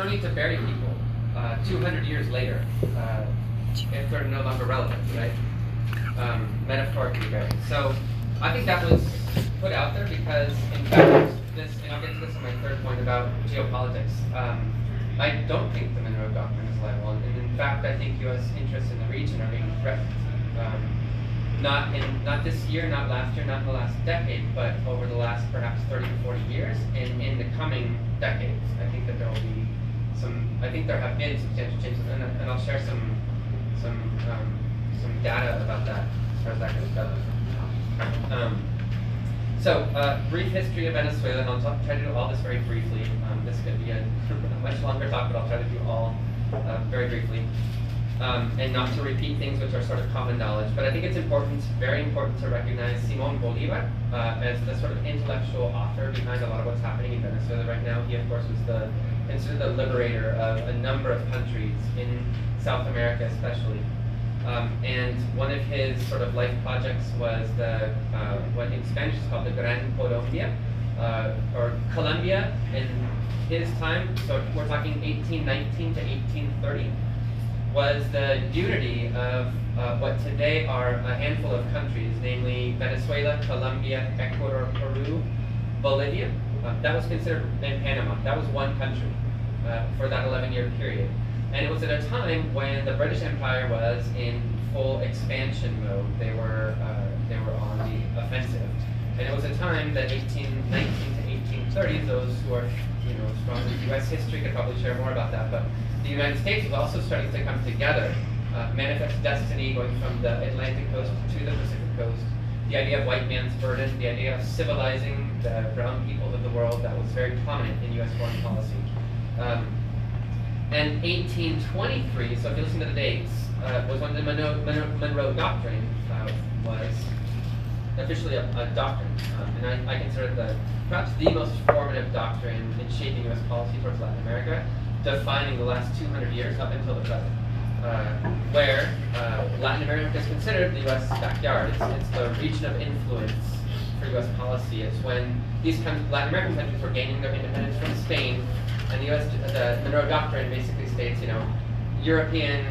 no need to bury people 200 years later if they're no longer relevant, right? Metaphorically buried. So I think that was put out there because, in fact, this, and I'll get to this in my third point about geopolitics. I don't think the Monroe Doctrine is liable, and in fact, I think U.S. interests in the region are being threatened. Not this year, not last year, not in the last decade, but over the last perhaps 30 to 40 years, and in the coming decades. I think that there will be I think there have been substantial changes, and I'll share some data about that as far as that goes. So, brief history of Venezuela, and I'll try to do all this very briefly. This could be a much longer talk, but I'll try to do all very briefly. And not to repeat things which are sort of common knowledge, but I think it's important, very important to recognize Simón Bolívar as the sort of intellectual author behind a lot of what's happening in Venezuela right now. He, of course, was considered the liberator of a number of countries in South America especially. And one of his sort of life projects was what in Spanish is called the Gran Colombia, or Colombia in his time, so we're talking 1819 to 1830, was the unity of what today are a handful of countries, namely Venezuela, Colombia, Ecuador, Peru, Bolivia. That was considered, in Panama, that was one country for that 11-year period. And it was at a time when the British Empire was in full expansion mode. They were on the offensive. And it was a time that 1819 to 1830, those who are strong with U.S. history could probably share more about that, but the United States was also starting to come together, manifest destiny going from the Atlantic coast to the Pacific coast, the idea of white man's burden, the idea of civilizing the brown peoples of the world, that was very prominent in U.S. foreign policy. And 1823, so if you listen to the dates, was when the Monroe Doctrine was officially a doctrine. And I consider it perhaps the most formative doctrine in shaping U.S. policy towards Latin America, defining the last 200 years up until the present, where Latin America is considered the U.S. backyard. It's the region of influence for U.S. policy. It's when these Latin American countries were gaining their independence from Spain, and the Monroe Doctrine basically states, European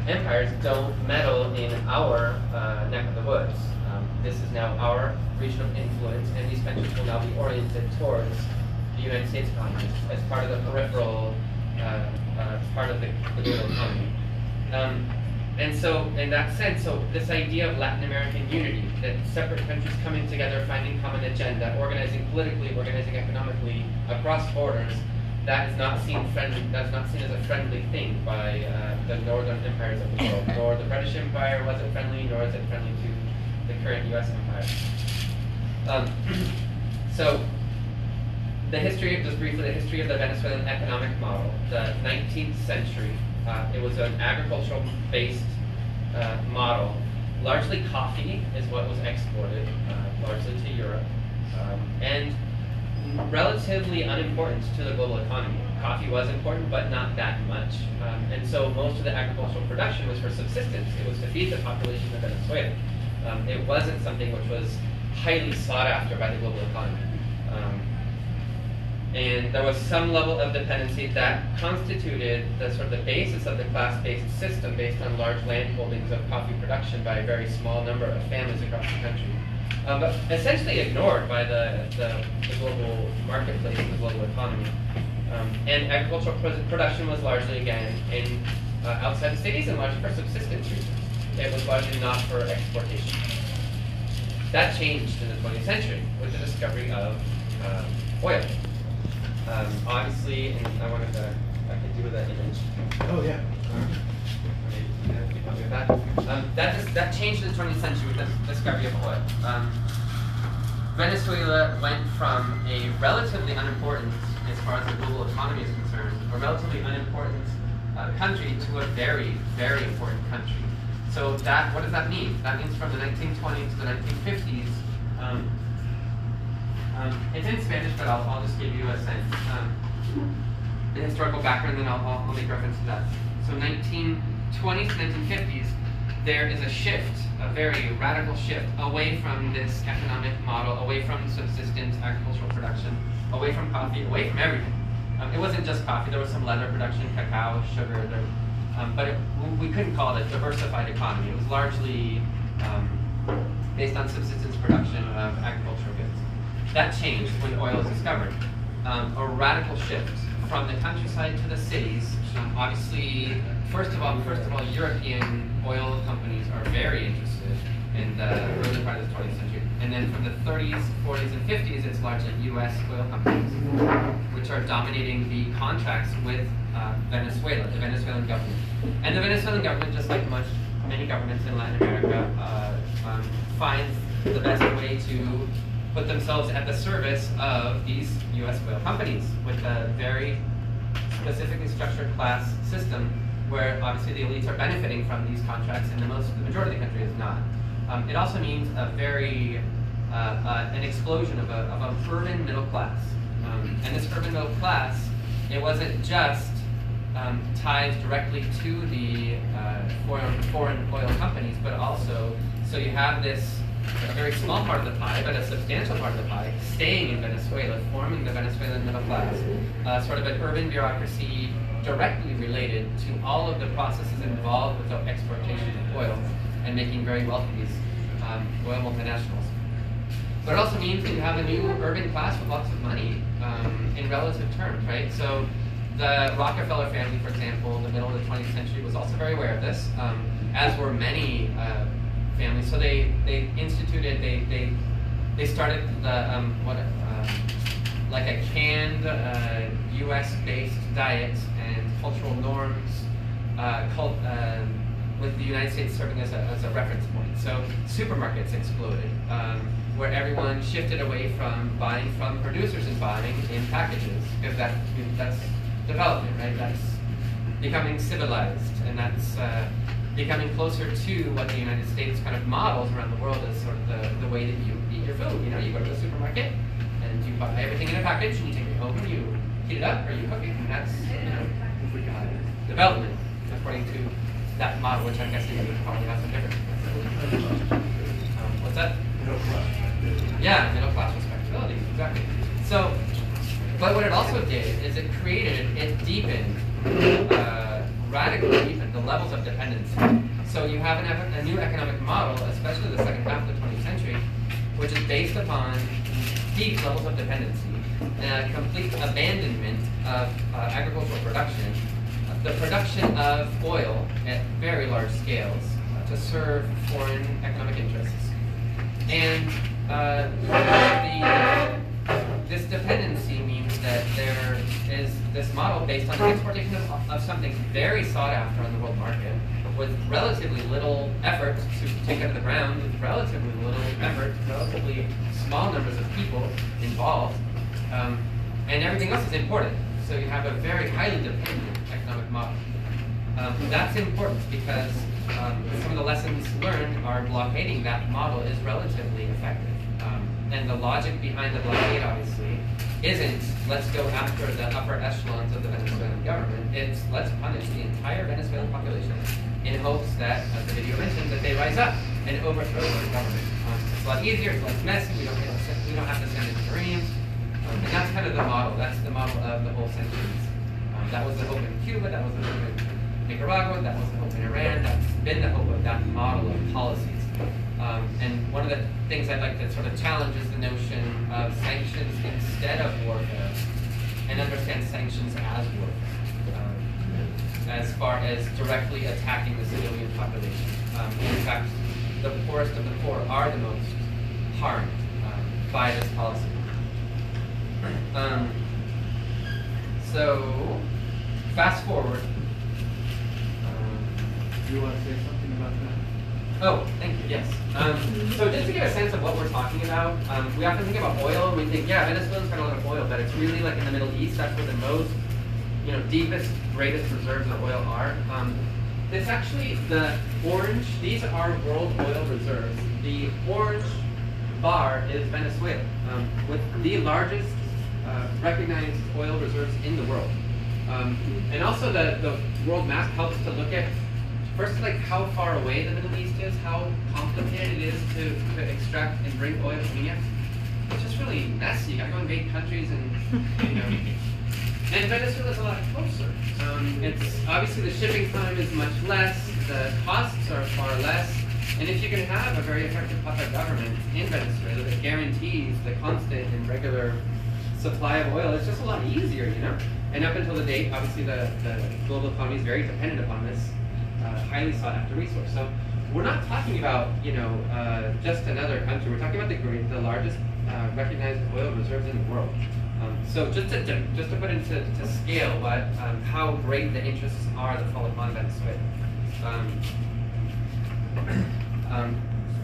empires don't meddle in our neck of the woods. This is now our region of influence, and these countries will now be oriented towards the United States economy as part of the peripheral, part of the global economy. And so, in that sense, this idea of Latin American unity, that separate countries coming together, finding common agenda, organizing politically, organizing economically across borders, that is not seen friendly. That's not seen as a friendly thing by the northern empires of the world. Nor the British Empire wasn't friendly, nor is it friendly to the current U.S. empire. So, just briefly, the history of the Venezuelan economic model. The 19th century, it was an agricultural-based model. Largely coffee is what was exported, largely to Europe, and relatively unimportant to the global economy. Coffee was important, but not that much. And so most of the agricultural production was for subsistence. It was to feed the population of Venezuela. It wasn't something which was highly sought after by the global economy. And there was some level of dependency that constituted the sort of the basis of the class-based system based on large land holdings of coffee production by a very small number of families across the country. But essentially ignored by the global marketplace and the global economy. And agricultural production was largely, again, outside the cities and largely for subsistence reasons. It was largely not for exportation. That changed in the 20th century with the discovery of oil. Obviously, and I could do with that image. Oh, yeah. That changed in the 20th century with the discovery of oil. Venezuela went from a relatively unimportant, as far as the global economy is concerned, a relatively unimportant country to a very, very important country. So what does that mean? That means from the 1920s to the 1950s, it's in Spanish, but I'll just give you a sense. The historical background, then I'll make reference to that. So 1920s to 1950s, there is a shift, a very radical shift, away from this economic model, away from subsistence agricultural production, away from coffee, away from everything, It wasn't just coffee. There was some leather production, cacao, sugar, but we couldn't call it a diversified economy. It was largely based on subsistence production of agricultural goods. That changed when oil was discovered. A radical shift from the countryside to the cities. Obviously, first of all, European oil companies are very interested in the early part of the 20th century. And then from the 30s, 40s, and 50s, it's largely U.S. oil companies, which are dominating the contracts with Venezuela, the Venezuelan government. And the Venezuelan government, just like many governments in Latin America, finds the best way to put themselves at the service of these U.S. oil companies with a very specifically structured class system where obviously the elites are benefiting from these contracts and the majority of the country is not. It also means an explosion of an urban middle class. And this urban middle class, it wasn't just tied directly to the foreign oil companies, but also, so you have this a very small part of the pie, but a substantial part of the pie, staying in Venezuela, forming the Venezuelan middle class, sort of an urban bureaucracy directly related to all of the processes involved with the exportation of oil and making very wealthy these oil multinationals. But it also means that you have a new urban class with lots of money in relative terms, right? So the Rockefeller family, for example, in the middle of the 20th century was also very aware of this, as were many families. So they started the like a canned U.S.-based diet and cultural norms with the United States serving as a reference point. So supermarkets exploded, where everyone shifted away from buying from producers and buying in packages, because that's development, right? That's becoming civilized, and that's becoming closer to what the United States kind of models around the world as sort of the way that you eat your food. You know, you go to the supermarket and you buy everything in a package and you take it home and you heat it up or you cook it, and that's development according to that model, which I'm guessing you would probably have some different. What's that? Middle class. Yeah, middle class respectability, exactly. So, but what it also did is it deepened, radically deepened the levels of dependency. So you have a new economic model, especially the second half of the 20th century, which is based upon deep levels of dependency, complete abandonment of agricultural production, the production of oil at very large scales to serve foreign economic interests. And this dependency means that there is this model based on the exportation of something very sought after on the world market with relatively little effort to take it to the ground, with relatively little effort, relatively small numbers of people involved, and everything else is imported. So you have a very highly dependent economic model. That's important because some of the lessons learned are blockading that model is relatively effective. And the logic behind the blockade, obviously, isn't let's go after the upper echelons of the Venezuelan government. It's let's punish the entire Venezuelan population in hopes that, as the video mentioned, that they rise up and overthrow the government. It's a lot easier, it's less messy, we don't have to send in Marines. And that's kind of the model. That's the model of the whole sanctions. That was the hope in Cuba, that was the hope in Nicaragua, that was the hope in Iran. That's been the hope of that model of policies. And one of the things I'd like to sort of challenge is the notion of sanctions instead of warfare, and understand sanctions as warfare, as far as directly attacking the civilian population. In fact, the poorest of the poor are the most harmed by this policy. So, fast forward. Do you want to say something about that? Oh, thank you, yes. So just to get a sense of what we're talking about, we often think about oil and we think, yeah, Venezuela's got a lot of oil, but it's really like in the Middle East, that's where the most, deepest, greatest reserves of oil are. It's actually the orange, these are world oil reserves. The orange bar is Venezuela, with the largest recognized oil reserves in the world. And also the world map helps to look at, first, like how far away the Middle East is, how complicated it is to extract and bring oil from here. It's just really messy. You gotta go invade countries and, And Venezuela's a lot closer. It's obviously the shipping time is much less, the costs are far less, and if you can have a very effective puppet government in Venezuela that guarantees the constant and regular supply of oil, it's just a lot easier, you know? And up until the date, obviously the global economy is very dependent upon this highly sought after resource. So we're not talking about, you know, just another country. We're talking about the largest recognized oil reserves in the world. So just to put into scale what how great the interests are that fall upon Venezuela.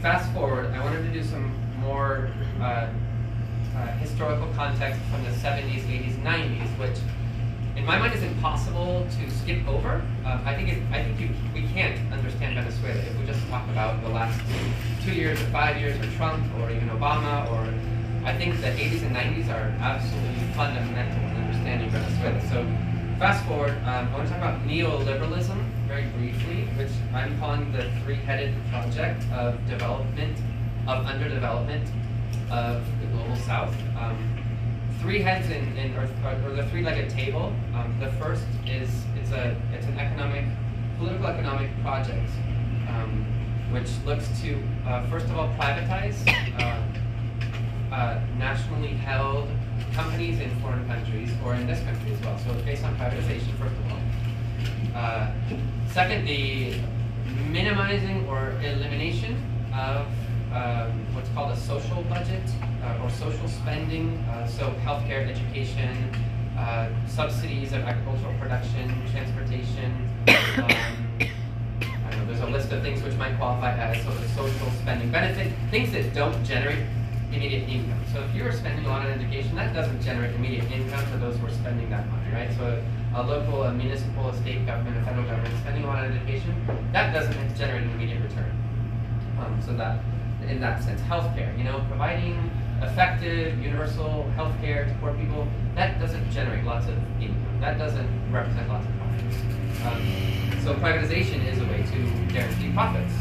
Fast forward, I wanted to do some more historical context from the 70s, 80s, 90s, which in my mind is impossible to skip over. I think we can't understand Venezuela if we just talk about the last 2 years or 5 years or Trump or even Obama. Or I think the 80s and 90s are absolutely fundamental in understanding Venezuela. So fast forward, I want to talk about neoliberalism very briefly, which I'm calling the three-headed project of development, of underdevelopment of the global South. Three heads or the three-legged table. The first is it's an political economic project, which looks to first of all privatize nationally held companies in foreign countries or in this country as well. So it's based on privatization first of all. Second, the minimizing or elimination of what's called a social budget or social spending, so healthcare, education, subsidies of agricultural production, transportation. I don't know, there's a list of things which might qualify as sort of social spending benefit, things that don't generate immediate income. So if you're spending a lot on education, that doesn't generate immediate income for those who are spending that money, right? So a local, a municipal, a state government, a federal government spending a lot on education, that doesn't generate an immediate return. So that, in that sense, healthcare, you know, providing effective, universal healthcare to poor people, that doesn't generate lots of income. That doesn't represent lots of profits. So privatization is a way to guarantee profits,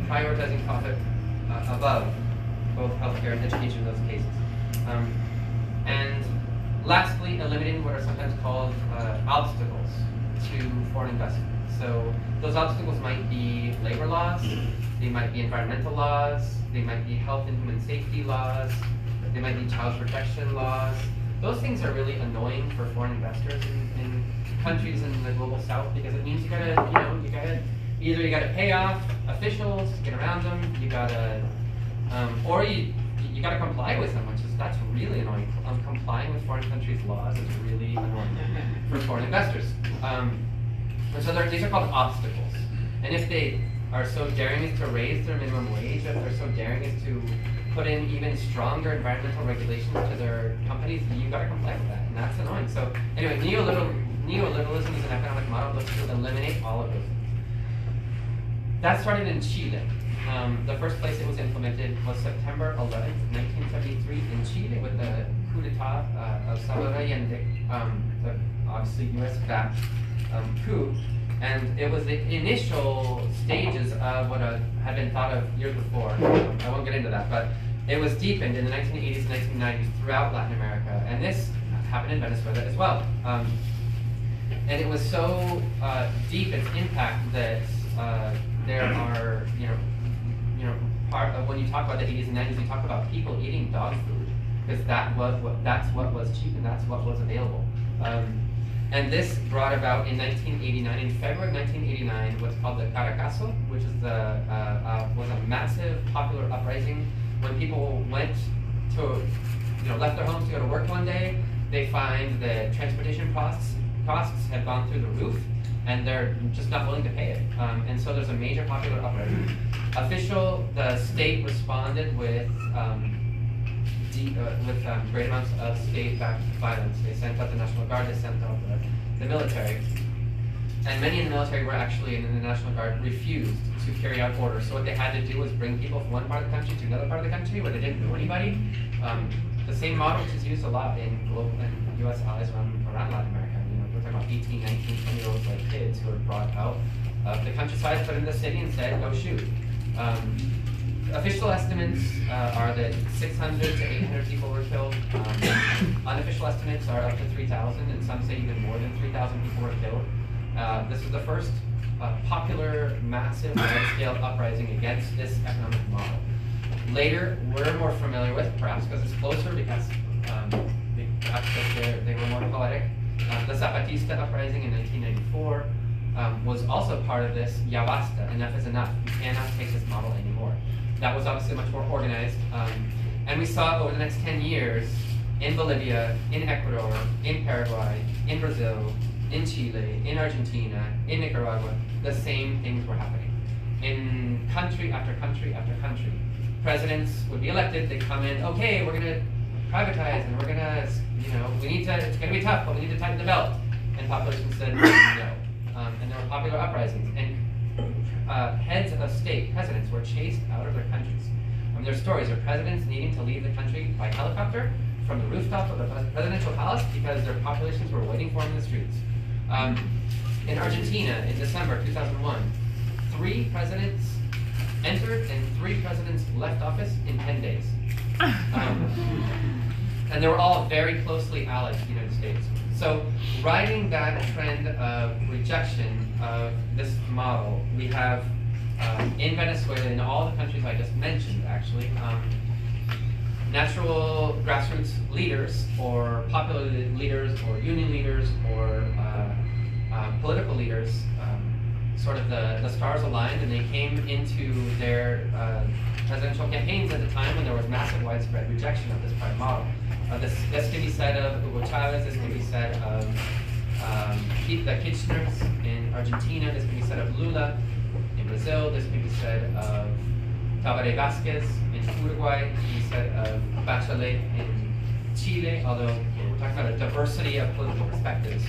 prioritizing profit above both healthcare and education in those cases. And lastly, eliminating what are sometimes called obstacles to foreign investment. So those obstacles might be labor laws, they might be environmental laws, they might be health and human safety laws, they might be child protection laws. Those things are really annoying for foreign investors in countries in the global South because it means you gotta pay off officials to get around them, you gotta comply with them, that's really annoying. Complying with foreign countries' laws is really annoying for foreign investors. And so these are called obstacles. And if they are so daring as to raise their minimum wage, if they're so daring as to put in even stronger environmental regulations to their companies, you've got to comply with that, and that's annoying. So anyway, neoliberalism is an economic model that looks to eliminate all of those things. That started in Chile. The first place it was implemented was September 11th, 1973 in Chile with the coup d'etat of Salvador Allende, the obviously US-backed coup. And it was the initial stages of what had been thought of years before. I won't get into that, but it was deepened in the 1980s and 1990s throughout Latin America. And this happened in Venezuela as well. And it was so deep its impact that there are, part of when you talk about the 80s and 90s, you talk about people eating dog food because that's what was cheap and that's what was available. And this brought about in 1989, in February of 1989, what's called the Caracas, which is was a massive popular uprising when people went to, left their homes to go to work one day. They find that transportation costs have gone through the roof, and they're just not willing to pay it. And so there's a major popular uprising. The state responded with great amounts of state-backed violence. They sent out the National Guard, they sent out the military. And many in the military were actually, and in the National Guard, refused to carry out orders. So what they had to do was bring people from one part of the country to another part of the country where they didn't know anybody. The same model which is used a lot in global and U.S. allies around Latin America. We're talking about 18, 19, 20-year-olds like kids who were brought out of the countryside, put in the city and said, go shoot. Official estimates are that 600 to 800 people were killed. Unofficial estimates are up to 3,000, and some say even more than 3,000 people were killed. This was the first popular, massive, large-scale uprising against this economic model. Later, we're more familiar with, perhaps because it's closer, because they were more poetic. The Zapatista uprising in 1994 was also part of this. Ya basta, enough is enough. We cannot take this model anymore. That was obviously much more organized. And we saw over the next 10 years in Bolivia, in Ecuador, in Paraguay, in Brazil, in Chile, in Argentina, in Nicaragua, the same things were happening. In country after country after country, presidents would be elected, they'd come in, okay, we're gonna privatize and we're gonna, it's gonna be tough, but we need to tighten the belt. And population said no. And there were popular uprisings. And heads of state, presidents, were chased out of their countries. There are stories of presidents needing to leave the country by helicopter from the rooftop of the presidential palace because their populations were waiting for them in the streets. In Argentina, in December 2001, 3 presidents entered and 3 presidents left office in 10 days. And they were all very closely allied to the United States. So, riding that trend of rejection of this model, we have in Venezuela, in all the countries I just mentioned, actually, natural grassroots leaders, or popular leaders, or union leaders, or political leaders, sort of the stars aligned, and they came into their presidential campaigns at the time when there was massive widespread rejection of this private model. This can be said of Hugo Chavez, this can be said of the Kirchners in Argentina, this can be said of Lula in Brazil, this can be said of Tabaré Vázquez in Uruguay, this can be said of Bachelet in Chile, although we're talking about a diversity of political perspectives.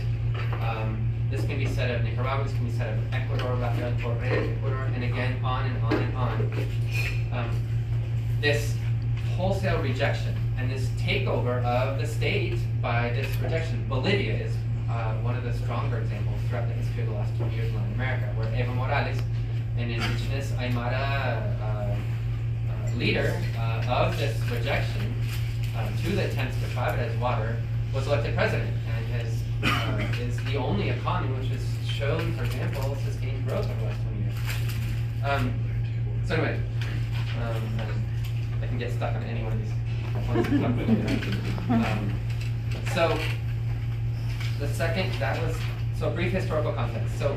This can be said of Nicaragua, this can be said of Ecuador, Rafael Correa, Ecuador, and again, on and on and on. This wholesale rejection and this takeover of the state by this rejection. Bolivia is one of the stronger examples throughout the history of the last 20 years in Latin America, where Evo Morales, an indigenous Aymara leader of this rejection to the attempts to privatize water, was elected president, and is the only economy which has shown, for example, sustained growth over the last 20 years. So anyway, I can get stuck on any one of these points. So the second, so brief historical context. So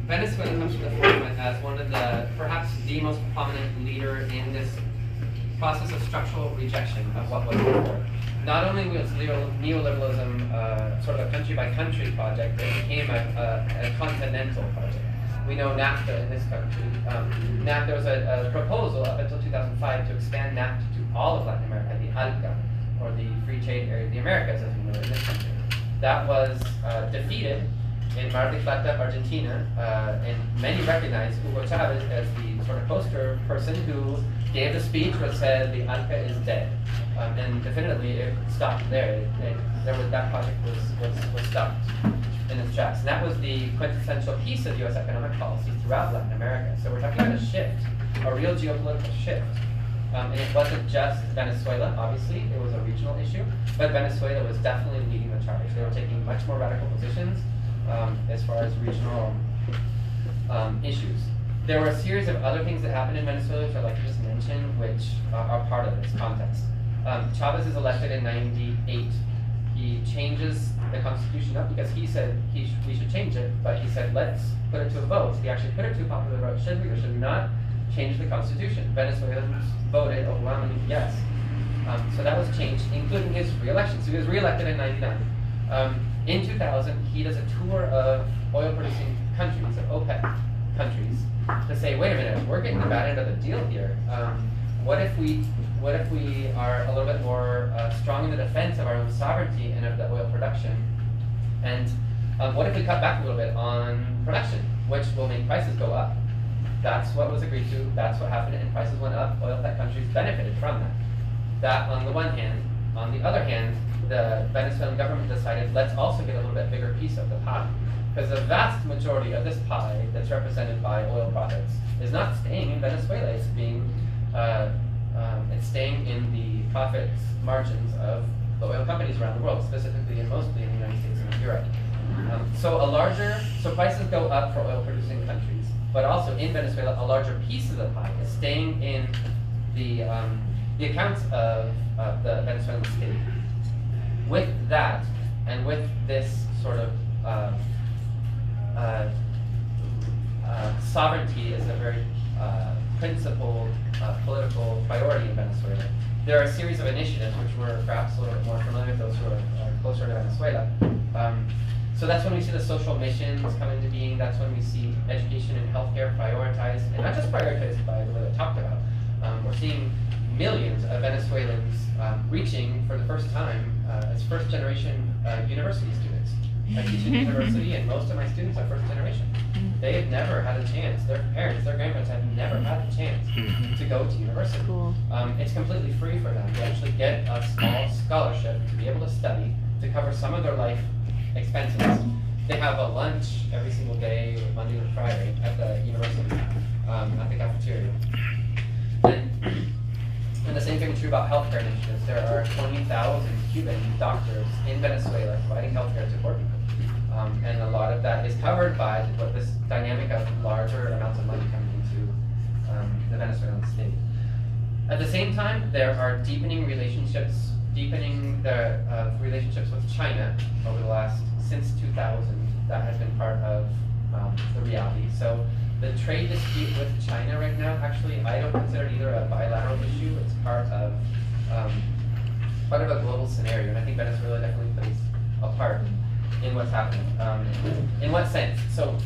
Venezuela comes to the forefront as one of the, perhaps the most prominent leader in this process of structural rejection of what was before. Not only was neoliberalism sort of a country-by-country project, but it became a continental project. We know NAFTA in this country. There was a proposal up until 2005 to expand NAFTA to all of Latin America, the ALCA, or the Free Trade Area of the Americas, as we know it in this country. That was defeated in Mar del Plata, Argentina, and many recognize Hugo Chavez as the sort of poster person who gave the speech which said the ALCA is dead. And definitively it stopped there. That project was stopped in its tracks. And that was the quintessential piece of U.S. economic policy throughout Latin America. So we're talking about a shift, a real geopolitical shift. And it wasn't just Venezuela, obviously, it was a regional issue, but Venezuela was definitely leading the charge. They were taking much more radical positions as far as regional issues. There were a series of other things that happened in Venezuela, which I'd like to just mention, which are part of this context. Chavez is elected in '98. He changes the constitution up because he said we should change it, but he said let's put it to a vote. He actually put it to a popular vote. Should we or should we not change the constitution? Venezuelans voted overwhelmingly yes. So that was changed, including his re-election. So he was re-elected in '99. In 2000, he does a tour of oil-producing countries, of OPEC countries, to say, wait a minute, we're getting the bad end of the deal here. What if we are a little bit more strong in the defense of our own sovereignty and of the oil production? And what if we cut back a little bit on production, which will make prices go up? That's what was agreed to. That's what happened, and prices went up. OPEC countries benefited from that. That on the one hand. On the other hand, the Venezuelan government decided, let's also get a little bit bigger piece of the pie. Because the vast majority of this pie that's represented by oil profits is not staying in Venezuela. It's being it's staying in the profit margins of the oil companies around the world, specifically and mostly in the United States and Europe. So prices go up for oil-producing countries, but also in Venezuela, a larger piece of the pie is staying in the accounts of the Venezuelan state. With that, and with this sort of sovereignty is a very principled political priority in Venezuela. There are a series of initiatives which we're perhaps a little bit more familiar with, those who are closer to Venezuela. So that's when we see the social missions come into being. That's when we see education and healthcare prioritized, and not just prioritized by the way I talked about. We're seeing millions of Venezuelans reaching for the first time as first-generation university students. I teach in university, and most of my students are first generation. They have never had a chance. Their parents, their grandparents have never had the chance to go to university. Cool. It's completely free for them. They actually get a small scholarship to be able to study, to cover some of their life expenses. They have a lunch every single day, Monday to Friday, at the university, at the cafeteria. And the same thing is true about healthcare initiatives. There are 20,000 Cuban doctors in Venezuela providing healthcare to poor people. And a lot of that is covered by this dynamic of larger amounts of money coming into the Venezuelan state. At the same time, there are deepening the relationships with China over the since 2000. That has been part of the reality. So the trade dispute with China right now, actually, I don't consider it either a bilateral issue. It's part of a global scenario, and I think Venezuela definitely plays a part in what's happening. In what sense? So,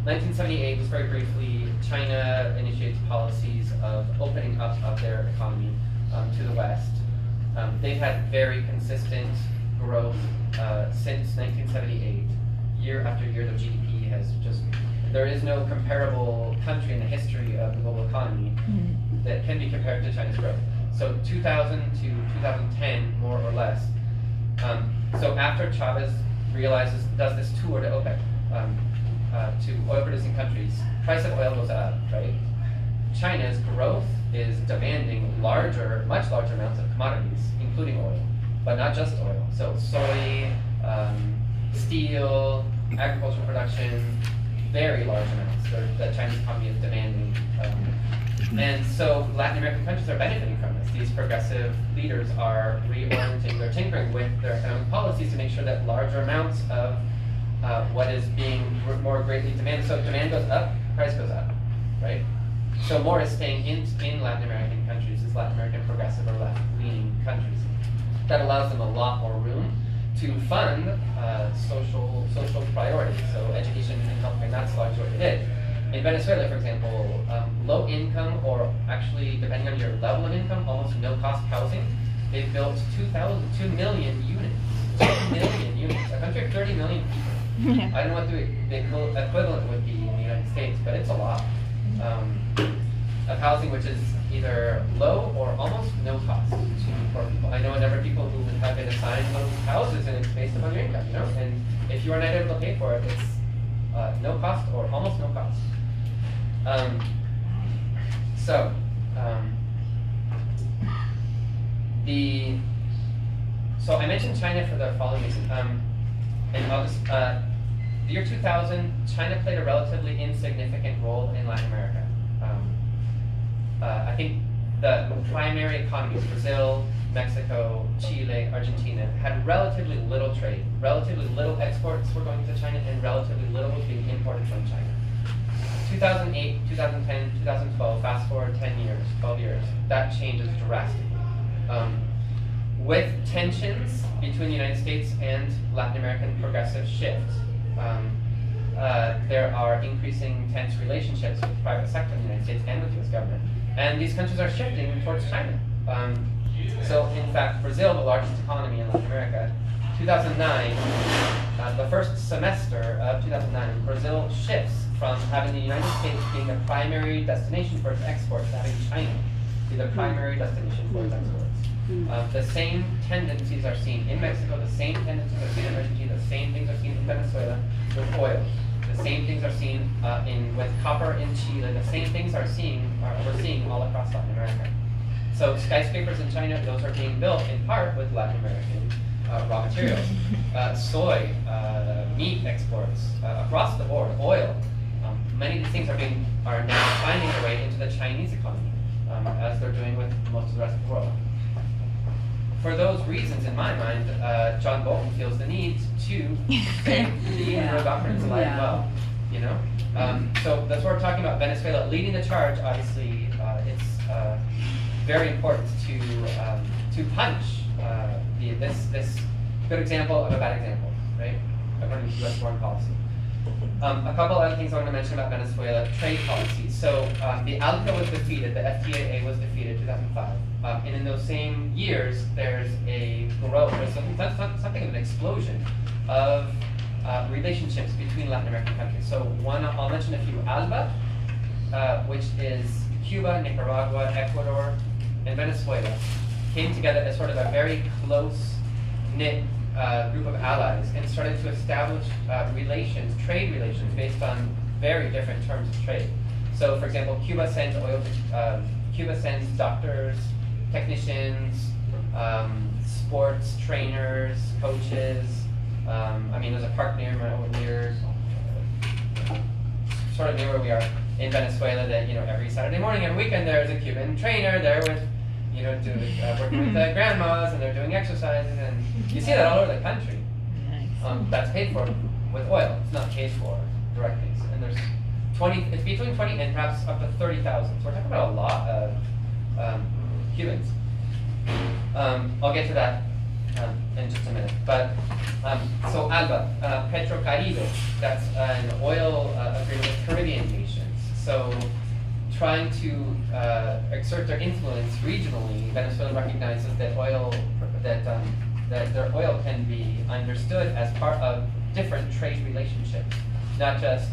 1978, just very briefly, China initiates policies of opening up of their economy to the West. They've had very consistent growth since 1978. Year after year, their GDP has there is no comparable country in the history of the global economy that can be compared to China's growth. So 2000 to 2010, more or less. So after Chavez does this tour to OPEC, to oil-producing countries, price of oil goes up, right? China's growth is demanding much larger amounts of commodities, including oil, but not just oil. So soy, steel, agricultural production, very large amounts that Chinese economy is demanding. And so Latin American countries are benefiting from this. These progressive leaders are reorienting, they're tinkering with their economic policies to make sure that larger amounts of what is being more greatly demanded. So if demand goes up, price goes up, right? So more is staying in Latin American countries, as Latin American progressive or left-leaning countries. That allows them a lot more room to fund social priorities, so education and healthcare, and that's largely what they did. In Venezuela, for example, low income, or actually, depending on your level of income, almost no-cost housing, they built 2 million units. 2 million units. A country of 30 million people. Yeah. I don't know what the equivalent would be in the United States, but it's a lot. Of housing which is either low or almost no cost to poor people. I know a number of people who have been assigned those houses, and it's based upon your income, and if you are not able to pay for it, it's no cost or almost no cost. So I mentioned China for the following reason. In August, the year 2000, China played a relatively insignificant role in Latin America. I think the primary economies, Brazil, Mexico, Chile, Argentina, had relatively little trade. Relatively little exports were going to China, and relatively little was being imported from China. 2008, 2010, 2012, fast forward 12 years, that changes drastically. With tensions between the United States and Latin American progressive shifts, there are increasing tense relationships with the private sector in the United States and with the US government. And these countries are shifting towards China. So in fact, Brazil, the largest economy in Latin America, 2009, the first semester of 2009, Brazil shifts from having the United States being the primary destination for its exports to having China be the primary destination for its exports. The same tendencies are seen in Mexico, the same tendencies are seen in Argentina, the same things are seen in Venezuela with oil. The same things are seen with copper in Chile. The same things we're seeing all across Latin America. So skyscrapers in China, those are being built in part with Latin American raw materials. Soy, meat exports across the board, oil. Many of these things are now finding their way into the Chinese economy, as they're doing with most of the rest of the world. For those reasons, in my mind, John Bolton feels the need to stay the Monroe Doctrine is alive and well. You know, so that's what we're talking about. Venezuela leading the charge. Obviously, it's very important to punish this good example of a bad example, right? According to U.S. foreign policy. A couple other things I want to mention about Venezuela, trade policy. So the ALCA was defeated, the FTAA was defeated in 2005. And in those same years, there's a growth, there's something of an explosion of relationships between Latin American countries. So I'll mention a few. ALBA, which is Cuba, Nicaragua, Ecuador, and Venezuela, came together as sort of a very close-knit group of allies and started to establish trade relations based on very different terms of trade. So, for example, Cuba sends doctors, technicians, sports trainers, coaches. There's a park near sort of near where we are in Venezuela that every Saturday morning, every weekend there's a Cuban trainer there with working with the grandmas, and they're doing exercises, and you see that all over the country. Nice. That's paid for with oil. It's not paid for directly. And there's it's between 20 and perhaps up to 30,000. So we're talking about a lot of Cubans. I'll get to that in just a minute. But so ALBA, Petrocaribe, that's an oil agreement with Caribbean nations. So trying to exert their influence regionally, Venezuela recognizes that their oil can be understood as part of different trade relationships, not just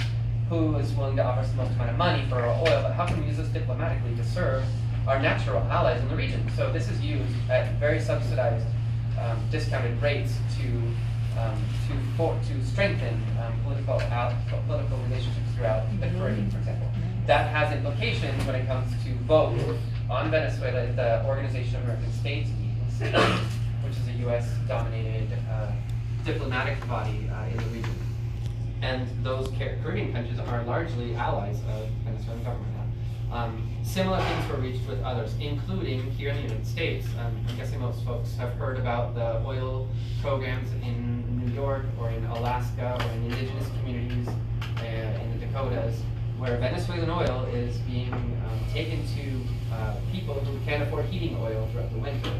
who is willing to offer the most amount of money for our oil, but how can we use this diplomatically to serve our natural allies in the region. So this is used at very subsidized, discounted rates to strengthen political relationships throughout the Caribbean, for example. That has implications when it comes to vote on Venezuela at the Organization of American States meetings, which is a U.S.-dominated diplomatic body in the region. And those Caribbean countries are largely allies of Venezuelan government now. Similar things were reached with others, including here in the United States. I'm guessing most folks have heard about the oil programs in New York or in Alaska or in indigenous communities in the Dakotas, where Venezuelan oil is being taken to people who can't afford heating oil throughout the winter,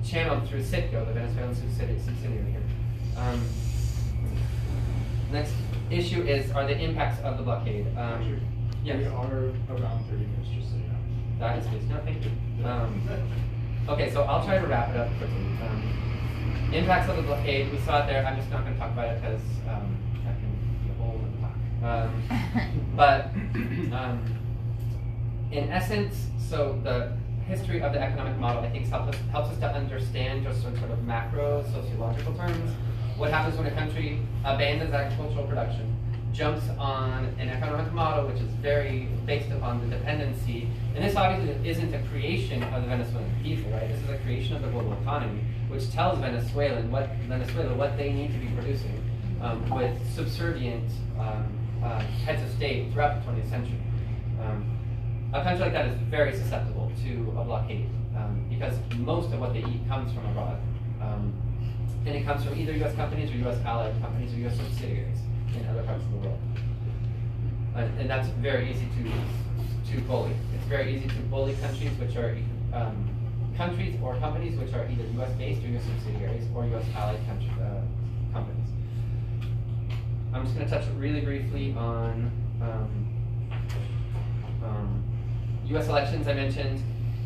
channeled through Citgo, the Venezuelan subsidiary here. Next issue are the impacts of the blockade. Yes. We are around 30 minutes, just so you know. That is good. No, thank you. Okay, so I'll try to wrap it up quickly. Impacts of the blockade, we saw it there. I'm just not going to talk about it because that can be a whole other talk. But in essence, so the history of the economic model, I think, helps us to understand just sort of macro sociological terms. What happens when a country abandons agricultural production, jumps on an economic model which is very based upon the dependency, and this obviously isn't a creation of the Venezuelan people, right? This is a creation of the global economy, which tells Venezuela what they need to be producing with subservient heads of state throughout the 20th century. A country like that is very susceptible to a blockade because most of what they eat comes from abroad. And it comes from either U.S. companies or U.S. allied companies or U.S. subsidiaries in other parts of the world. And that's very easy to bully. It's very easy to bully countries which are countries or companies which are either U.S. based or U.S. subsidiaries or U.S. allied companies. I'm just going to touch really briefly on U.S. elections. I mentioned.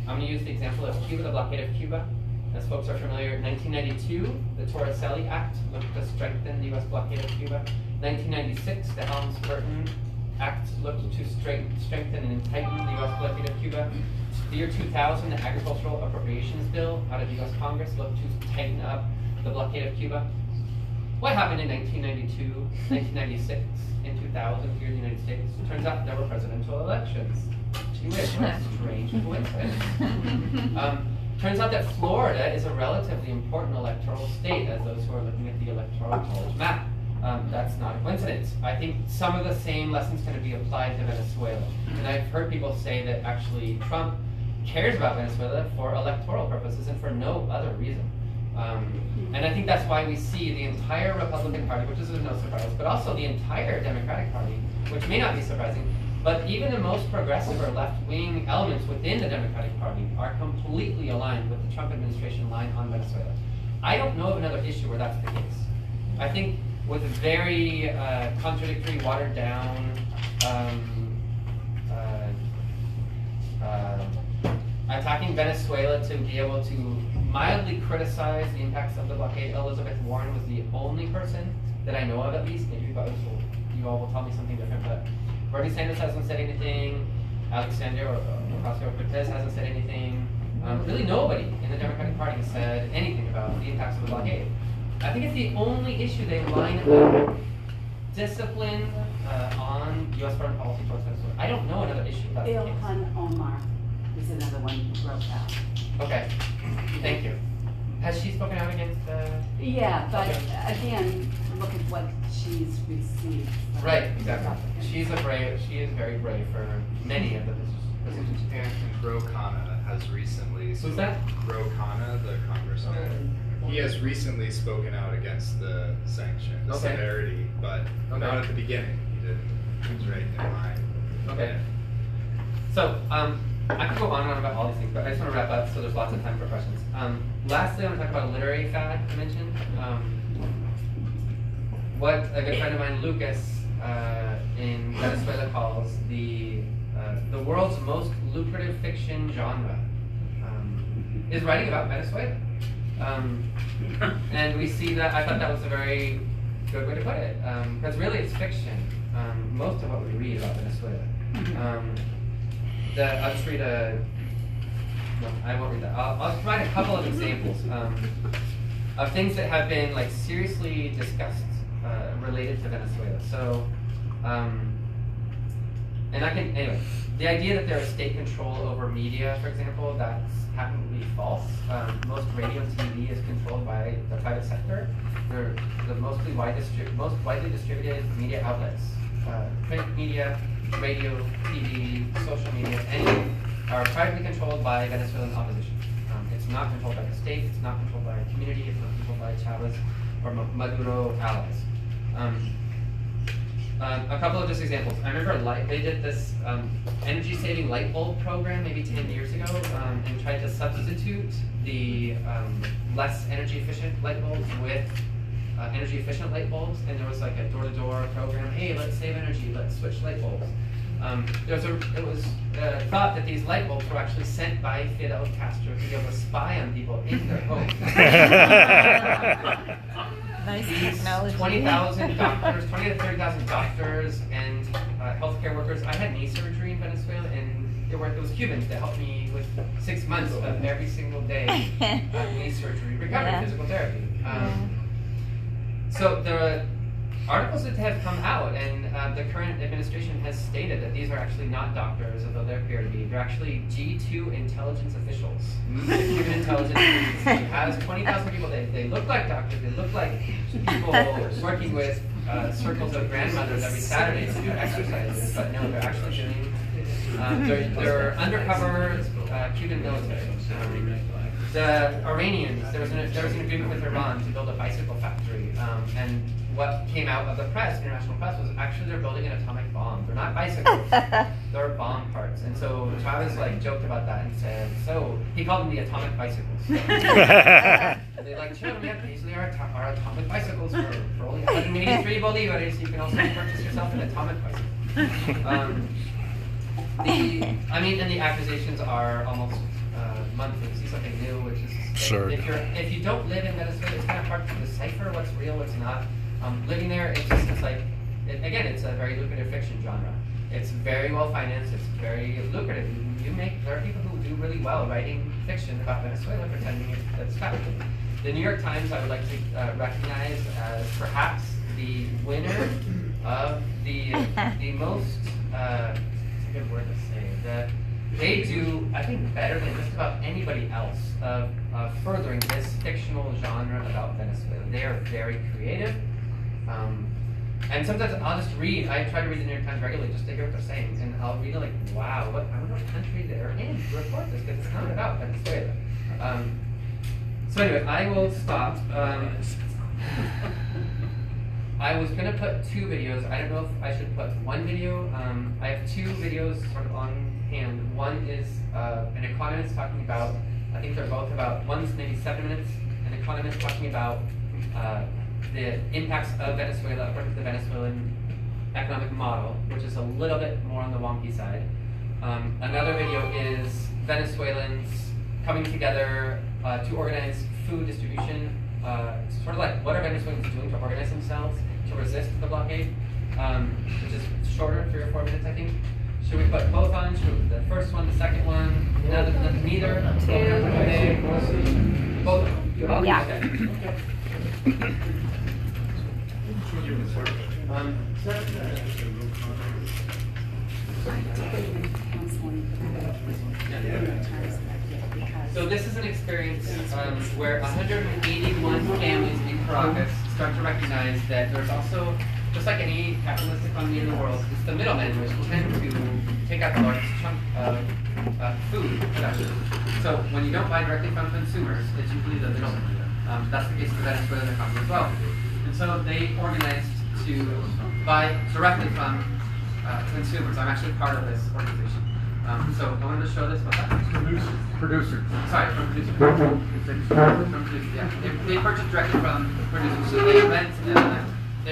I'm going to use the example of Cuba, the blockade of Cuba. As folks are familiar, 1992, the Torricelli Act looked to strengthen the U.S. blockade of Cuba. 1996, the Helms-Burton Act looked to strengthen and tighten the U.S. blockade of Cuba. The year 2000, the Agricultural Appropriations Bill out of the U.S. Congress looked to tighten up the blockade of Cuba. what happened in 1992, 1996, in 2000 here in the United States? Turns out there were presidential elections. Gee whiz, what a strange coincidence. Turns out that Florida is a relatively important electoral state, as those who are looking at the electoral college map. That's not a coincidence. I think some of the same lessons can be applied to Venezuela. And I've heard people say that actually Trump cares about Venezuela for electoral purposes and for no other reason. And I think that's why we see the entire Republican Party, which is no surprise, but also the entire Democratic Party, which may not be surprising, but even the most progressive or left-wing elements within the Democratic Party are completely aligned with the Trump administration line on Venezuela. I don't know of another issue where that's the case. I think with very contradictory, watered down, attacking Venezuela to be able to mildly criticize the impacts of the blockade. Elizabeth Warren was the only person that I know of, at least. Maybe you all will tell me something different, but Bernie Sanders hasn't said anything. Alexander Ocasio-Cortez hasn't said anything. Really nobody in the Democratic Party has said anything about the impacts of the blockade. I think it's the only issue they line up discipline on U.S. foreign policy towards Venezuela. I don't know another issue that's the case. Ilhan Omar is another one who broke out. Okay, thank you. Has she spoken out against? Yeah, but Okay. again, look at what she's received. Right, exactly. She is very brave for many of the positions. And Gro Khanna has recently. Who's that? Gro Khanna, the congressman. He has recently spoken out against the sanction, the Okay. severity, but Okay. not at the beginning. He didn't. He was right in line. Okay. So, I could go on and on about all these things, but I just want to wrap up so there's lots of time for questions. Lastly, I want to talk about a literary fad I mentioned. What a good friend of mine, Lucas, in Venezuela calls the world's most lucrative fiction genre, is writing about Venezuela. And we see that, I thought that was a very good way to put it, because really it's fiction, most of what we read about Venezuela. I'll just read no, I won't read that. I'll provide a couple of examples of things that have been like seriously discussed related to Venezuela. So, and anyway, the idea that there is state control over media, for example, that's patently false. Most radio and TV is controlled by the private sector. They're the most widely distributed media outlets. Print media, radio, TV, social media, any are privately controlled by Venezuelan opposition. It's not controlled by the state, it's not controlled by a community, it's not controlled by Chavez or Maduro allies. A couple of just examples. I remember they did this energy-saving light bulb program maybe 10 years ago and tried to substitute the less energy-efficient light bulbs with energy-efficient light bulbs, and there was like a door-to-door program. Hey, let's save energy. Let's switch light bulbs. It was thought that these light bulbs were actually sent by Fidel Castro to be able to spy on people in their homes. Nice These technology. 20 to 30,000 doctors and healthcare workers. I had knee surgery in Venezuela, and it was Cubans that helped me with 6 months of every single day knee surgery, recovery, Yeah. physical therapy. So the articles that have come out, and the current administration has stated that these are actually not doctors, although they appear to be. They're actually G2 intelligence officials. The Cuban intelligence agency has 20,000 people. They look like doctors. They look like people working with circles of grandmothers every Saturday to do exercises. But no, they're actually doing. They're undercover Cuban military. The Iranians, there was an agreement with Iran to build a bicycle factory, and what came out of the press, international press, was actually they're building an atomic bomb. They're not bicycles, they're bomb parts. And so Chavez joked about that and said, so he called them the atomic bicycles. And they these are our atomic bicycles for only 183 bolivares. You can also purchase yourself an atomic bicycle. And the accusations are almost monthly. We see something new, which is if you don't live in Venezuela, it's kind of hard to decipher what's real, what's not. Living there, it's a very lucrative fiction genre. It's very well financed. It's very lucrative. There are people who do really well writing fiction about Venezuela, pretending it's fact. the New York Times I would like to recognize as perhaps the winner of the most, it's a good word to say, that they do, I think, better than just about anybody else of furthering this fictional genre about Venezuela. They are very creative. And sometimes I'll just read, I try to read the New York Times regularly just to hear what they're saying. And I'll read it like, wow, I wonder what country they're in to report this, because it's not about Venezuela. So anyway, I will stop. I was going to put 2 videos. I don't know if I should put 1 video. I have 2 videos sort of on hand. One is an economist talking about, I think they're both about, one's maybe 7 minutes, an economist talking about the impacts of Venezuela according to the Venezuelan economic model, which is a little bit more on the wonky side. Another video is Venezuelans coming together to organize food distribution, sort of like what are Venezuelans doing to organize themselves to resist the blockade, which is shorter, 3 or 4 minutes, I think. Should we put both on? Should the first one, the second one? No, neither. Both. Yeah. Okay. So this is an experience where 181 families in Caracas start to recognize that there's also, just like any capitalist economy in the world, it's the middlemen which tend to take out the largest chunk of food production. So when you don't buy directly from consumers, it's usually the middlemen. That's the case for Venezuelan economy as well. And so they organized to buy directly from consumers. I'm actually part of this organization. So I wanted to show this. What's that? Producer. Sorry, from producer. From producer. Yeah, they purchase directly from producers. So they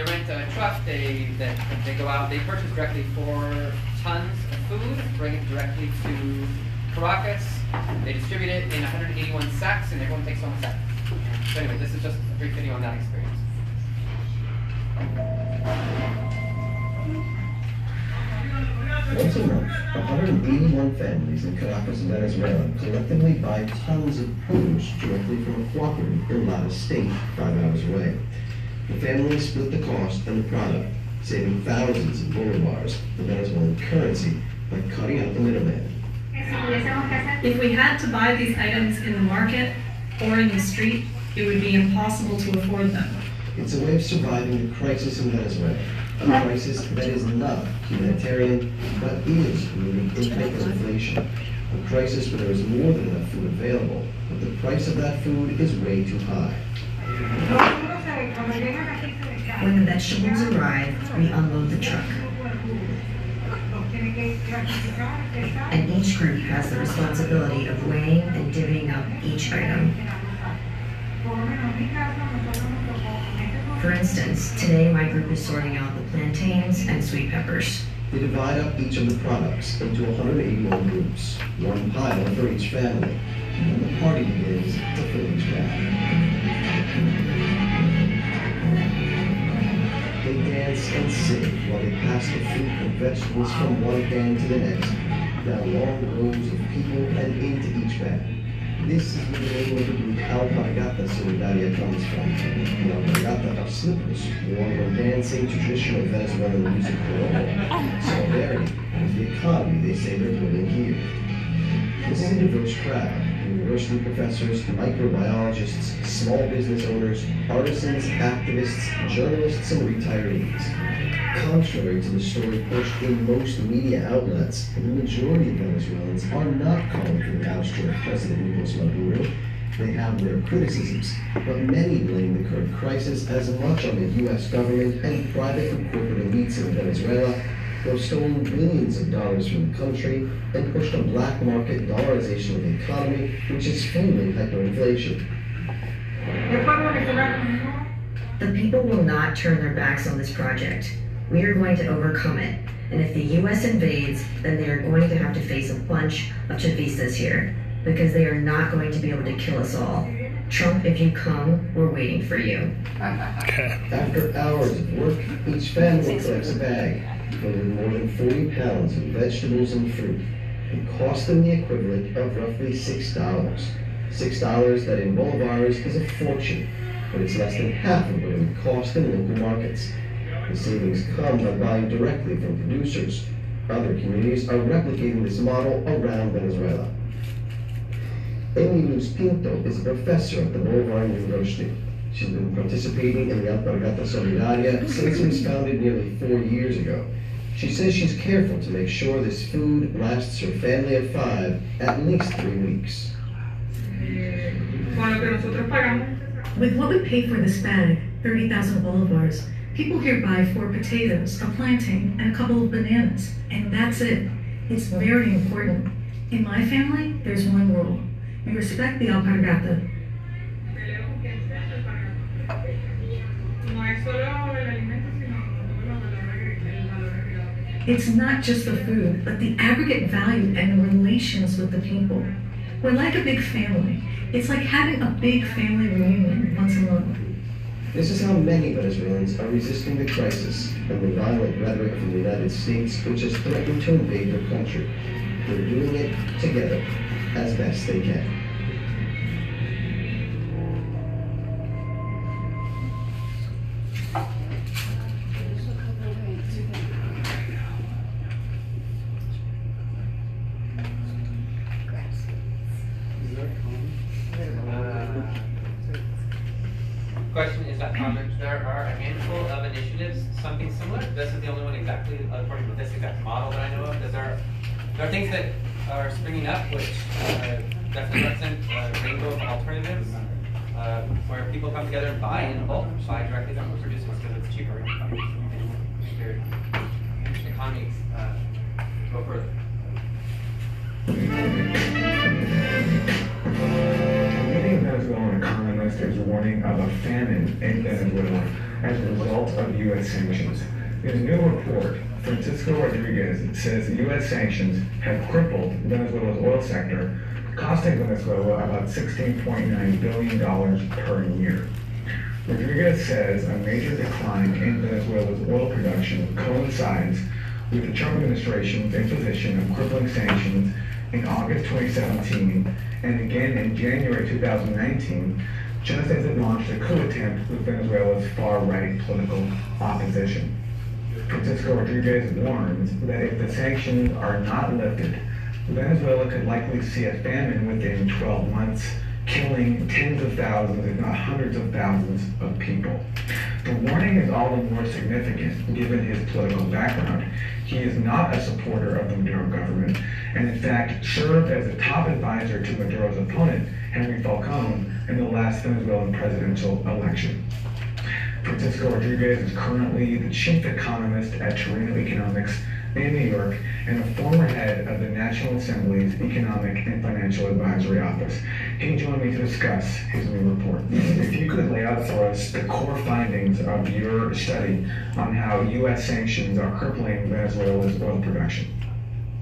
rent a truck. They go out. They purchase directly 4 tons of food, bring it directly to Caracas. They distribute it in 181 sacks, and everyone takes home a sack. So anyway, this is just a brief video on that experience. Once a month, 181 families in Caracas, Venezuela collectively buy tons of produce directly from a cooperative in Latin State, 5 hours away. The families split the cost and the product, saving thousands of bolivars, the Venezuelan currency, by cutting out the middleman. If we had to buy these items in the market or in the street, it would be impossible to afford them. It's a way of surviving the crisis in Venezuela, a crisis that is not humanitarian, but is rooting infinite inflation. A crisis where there is more than enough food available, but the price of that food is way too high. When the vegetables arrive, we unload the truck. And each group has the responsibility of weighing and divvying up each item. For instance, today my group is sorting out the plantains and sweet peppers. They divide up each of the products into 181 groups, 1 pile for each family, and then the party begins to fill each bag. They dance and sing while they pass the fruit and vegetables from one hand to the next, down long rows of people and into each bag. This is where the name of the group Alpargata Solidaria comes from. The alpargata are slippers worn when dancing traditional Venezuelan music for solidarity with the economy they say they're building here. This is a diverse crowd. University professors, microbiologists, small business owners, artisans, activists, journalists, and retirees. Contrary to the story pushed in most media outlets, the majority of Venezuelans are not calling for the ouster of President Nicolas Maduro. They have their criticisms, but many blame the current crisis as much on the U.S. government and private and corporate elites in Venezuela, who have stolen billions of dollars from the country and pushed a black market dollarization of the economy, which is fueling hyperinflation. The people will not turn their backs on this project. We are going to overcome it. And if the U.S. invades, then they are going to have to face a bunch of chavistas here, because they are not going to be able to kill us all. Trump, if you come, we're waiting for you. After hours of work, each family collects a bag filled with more than 40 pounds of vegetables and fruit. It cost them the equivalent of roughly $6. $6 that in bolivars is a fortune, but it's less than half of what it would cost in local markets. The savings come by buying directly from producers. Other communities are replicating this model around Venezuela. Amy Luz Pinto is a professor at the Bolivarian University. She's been participating in the Alpargata Solidaria since it was founded nearly 4 years ago. She says she's careful to make sure this food lasts her family of 5 at least 3 weeks. With what we pay for this bag, 30,000 bolivars, people here buy 4 potatoes, a plantain, and a couple of bananas, and that's it. It's very important. In my family, there's one rule. We respect the alpargata. It's not just the food, but the aggregate value and the relations with the people. We're like a big family. It's like having a big family reunion once a month. This is how many Venezuelans are resisting the crisis and the violent rhetoric from the United States, which has threatened to invade their country. They're doing it together, as best they can. Question is that comment. There are a handful of initiatives, something similar. This is the only one exactly according to this exact model that I know of. There are things that are springing up which definitely represent a rainbow of alternatives, where people come together and buy in bulk, buy directly from the producers because it's cheaper. Their economies go further. Leading Venezuelan economist is warning of a famine in Venezuela as a result of U.S. sanctions. In a new report, Francisco Rodriguez says U.S. sanctions have crippled Venezuela's oil sector, costing Venezuela about $16.9 billion per year. Rodriguez says a major decline in Venezuela's oil production coincides with the Trump administration's imposition of crippling sanctions in August 2017 and again in January 2019, just as it launched a coup attempt with Venezuela's far-right political opposition. Francisco Rodriguez warns that if the sanctions are not lifted, Venezuela could likely see a famine within 12 months, killing tens of thousands, if not hundreds of thousands of people. The warning is all the more significant given his political background. He is not a supporter of the Maduro government, and in fact served as a top advisor to Maduro's opponent, Henry Falcone, in the last Venezuelan presidential election. Francisco Rodriguez is currently the chief economist at Torino Economics in New York and a former head of the National Assembly's Economic and Financial Advisory Office. He joined me to discuss his new report. If you could lay out for us the core findings of your study on how U.S. sanctions are crippling Venezuela's oil production.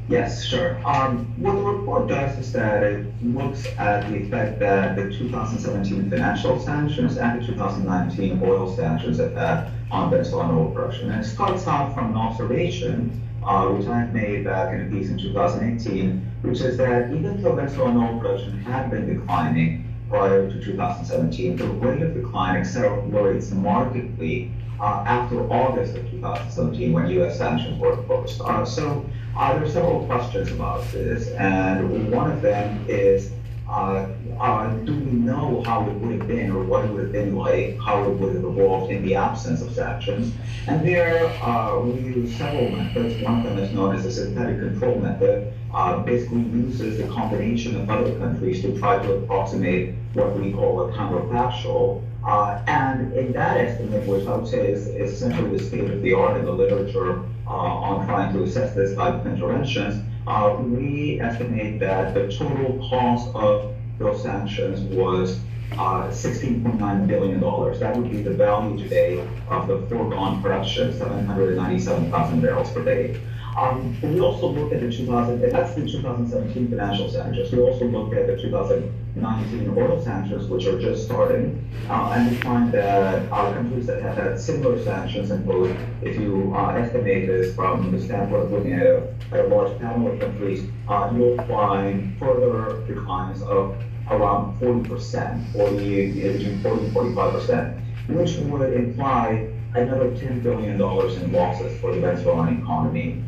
Yes, sure. What the report does is that it looks at the effect that the 2017 financial sanctions and the 2019 oil sanctions have had on Venezuelan oil production. And it starts out from an observation, which I made back in a piece in 2018, which is that even though Venezuelan oil production had been declining prior to 2017, the rate of decline accelerates markedly after August of 2017 when U.S. sanctions were imposed. So there are several questions about this, and one of them is, do we know how it would have been, or what it would have been like, how it would have evolved in the absence of sanctions? And there we use several methods. One of them is known as the synthetic control method, basically uses the combination of other countries to try to approximate what we call a counterfactual. And in that estimate, which I would say is essentially the state of the art in the literature on trying to assess this type of interventions, we estimate that the total cost of those sanctions was $16.9 billion. That would be the value today of the foregone production, 797,000 barrels per day. We also look at that's the 2017 financial sanctions. We also look at the 2019 oil sanctions, which are just starting, and we find that countries that have had similar sanctions imposed, if you estimate this from the standpoint of looking at a large panel of countries, you'll find further declines of around 40%, between 40 and 45%, which would imply another $10 billion in losses for the Venezuelan economy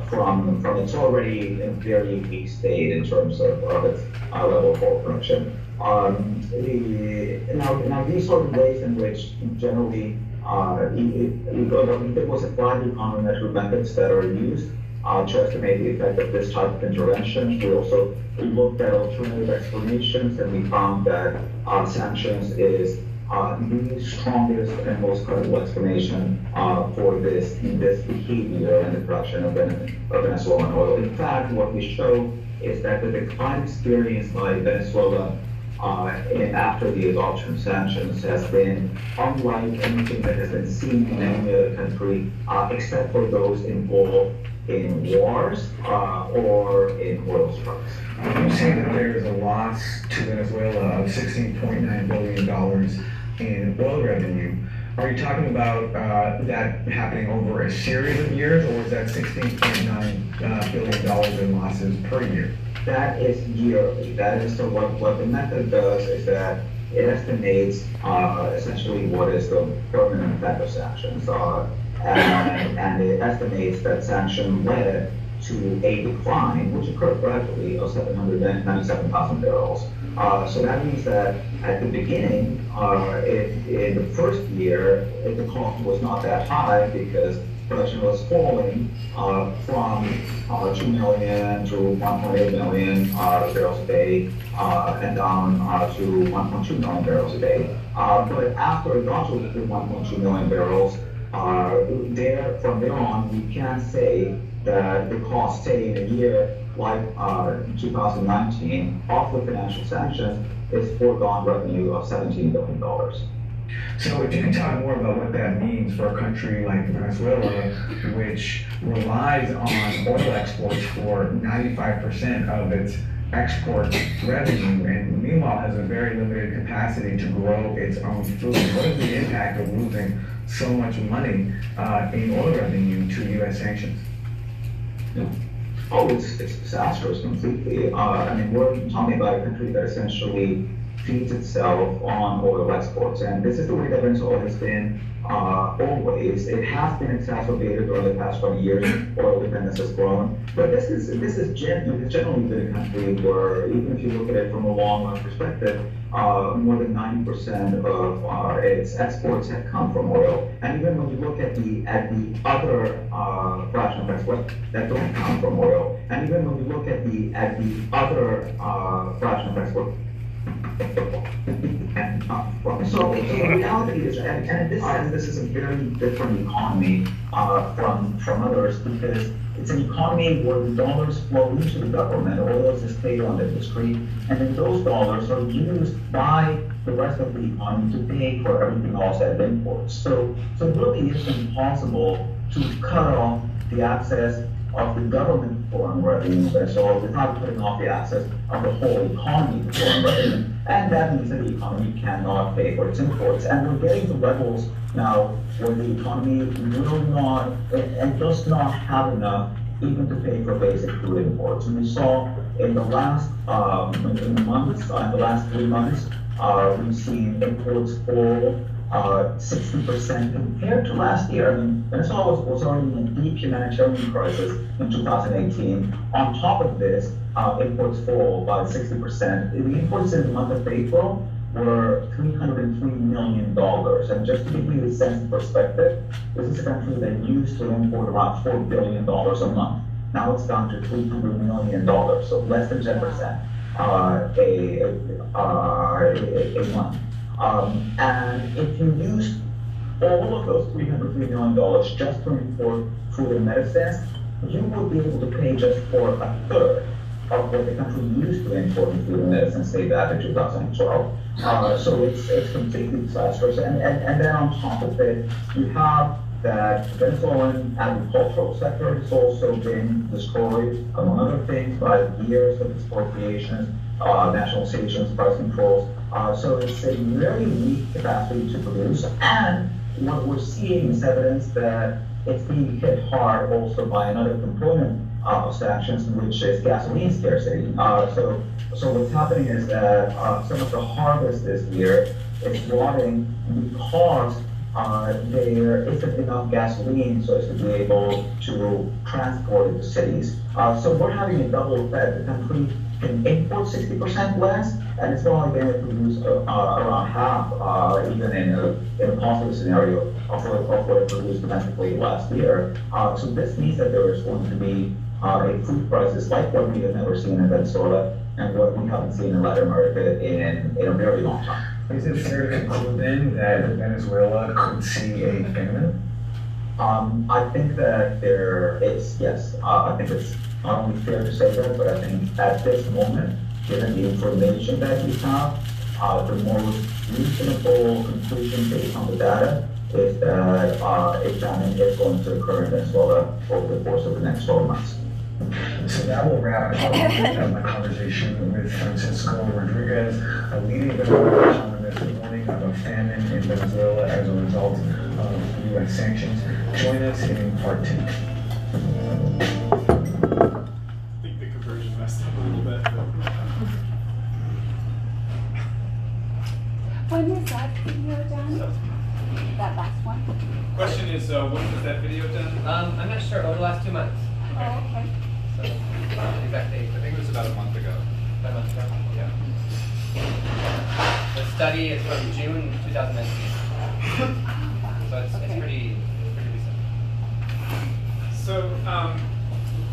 from its already very weak state in terms of its level of oil production. Now these sort of ways in which generally there was applied econometric methods that are used to estimate the effect of this type of intervention. We also looked at alternative explanations, and we found that sanctions is the strongest and most credible explanation for this behavior in the production of Venezuelan oil. In fact, what we show is that the decline experienced by Venezuela after the adoption of sanctions has been unlike anything that has been seen in any other country, except for those involved in wars or in oil strikes. You say that there's a loss to Venezuela of $16.9 billion in oil revenue. Are you talking about that happening over a series of years, or is that $16.9 billion in losses per year? That is yearly. That is so. What the method does is that it estimates essentially what is the permanent effect of sanctions, and it estimates that sanction led to a decline, which occurred gradually, of 797,000 barrels. So that means that at the beginning, in the first year, the cost was not that high because production was falling from 2 million to 1.8 million barrels a day, and down to 1.2 million barrels a day. But after it got to 1.2 million barrels, from there on, we can say that the cost, say in a year like 2019, of the financial sanctions is foregone revenue of $17 billion. So if you can talk more about what that means for a country like Venezuela, which relies on oil exports for 95% of its export revenue, and meanwhile has a very limited capacity to grow its own food. What is the impact of losing so much money in oil revenue to U.S. sanctions? Yeah. Oh, it's disastrous completely. I mean, we're talking about a country that essentially feeds itself on oil exports, and this is the way that Venezuela has been always. It has been exacerbated during the past 20 years. Oil dependence has grown, but this is generally been a country where, even if you look at it from a long-run perspective, more than 90% of its exports have come from oil. And even when you look at the other fraction of exports that don't come from oil, and even when you look at the other fraction of exports. So the reality is, and in this sense, this is a very different economy from others, because it's an economy where the dollars flow into the government, oil is a state-owned industry, and then those dollars are used by the rest of the economy to pay for everything else that it imports. So it really is impossible to cut off the access of the government to foreign revenue, so without cutting off the access of the whole economy to foreign revenue. And that means that the economy cannot pay for its imports. And we're getting to levels now where the economy will not and does not have enough even to pay for basic food imports. And we saw in the last in the last 3 months, we've seen imports fall 60% compared to last year. I mean, Venezuela was already in a deep humanitarian crisis in 2018. On top of this, imports fall by 60%. The imports in the month of April were $303 million. And just to give you a sense of perspective, this is a country that used to import around $4 billion a month. Now it's down to $300 million, so less than 10% a month. And if you use all of those $303 million just to import food and medicines, you would be able to pay just for a third of what the country used to import food and medicines, say that in 2012. So it's completely disastrous. And then on top of it, you have that Venezuelan agricultural sector has also been destroyed, among other things, by years of expropriations, nationalizations, price controls. So it's a very weak capacity to produce. And what we're seeing is evidence that it's being hit hard also by another component of sanctions, which is gasoline scarcity. So So what's happening is that some of the harvest this year is rotting because there isn't enough gasoline so as to be able to transport it to cities. So we're having a double effect. The country can import 60% less, and it's only going to produce around half, even in a positive scenario of what it produced domestically last year. So this means that there is going to be a food crisis like what we have never seen in Venezuela and what we haven't seen in Latin America in a very long time. Is it fair to conclude then that Venezuela could see a famine? I think that there is, yes. I think it's not only fair to say that, but I think at this moment, given the information that we have, the most reasonable conclusion based on the data is that a famine is going to occur in Venezuela over the course of the next 12 months. So that will wrap up my conversation with Francisco Rodriguez, a leading Venezuelan economist warning of a famine in Venezuela as a result of U.S. sanctions. Join us in part 2. I think the conversion messed up a little bit. When was that video done? That last one? Question is, when was that video done? I'm not sure, over the last 2 months. Oh, okay. So, exact date. I think it was about a month ago. About a month ago. Yeah. The study is from June 2019. So it's pretty recent. So,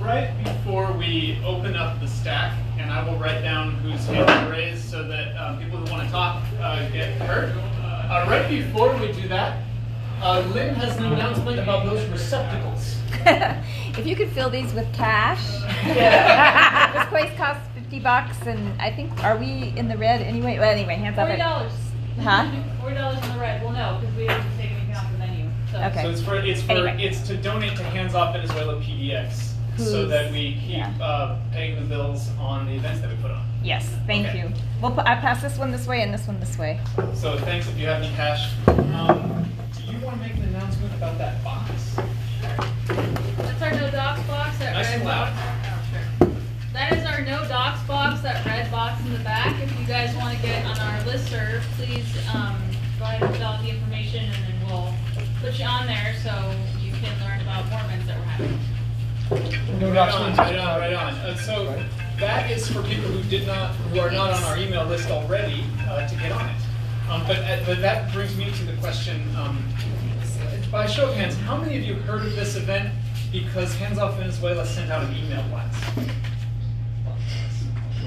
right before we open up the stack, and I will write down whose hand is raised so that people who want to talk get heard. Right before we do that, Lynn has an announcement about those receptacles. If you could fill these with cash. This place costs $50, and I think, are we in the red anyway? Well, anyway, hands up. $40. Huh? $40 in the red. Well, no, because we haven't taken anything off the menu. So. Okay. So it's to donate to Hands Off Venezuela PDX, so that we keep paying the bills on the events that we put on. Yes, thank you. I pass this one this way and this one this way. So thanks if you have any cash. Do you want to make an announcement about that box? That's our no docs box. That Nice red and loud. box. Oh, sure. That is our no docs box. That red box in the back. If you guys want to get on our listserv, please go ahead and fill out the information, and then we'll put you on there so you can learn about more events that we're having. Right on. So that is for people who are not on our email list already to get on it. But that brings me to the question. By show of hands, how many of you heard of this event because Hands Off Venezuela sent out an email blast?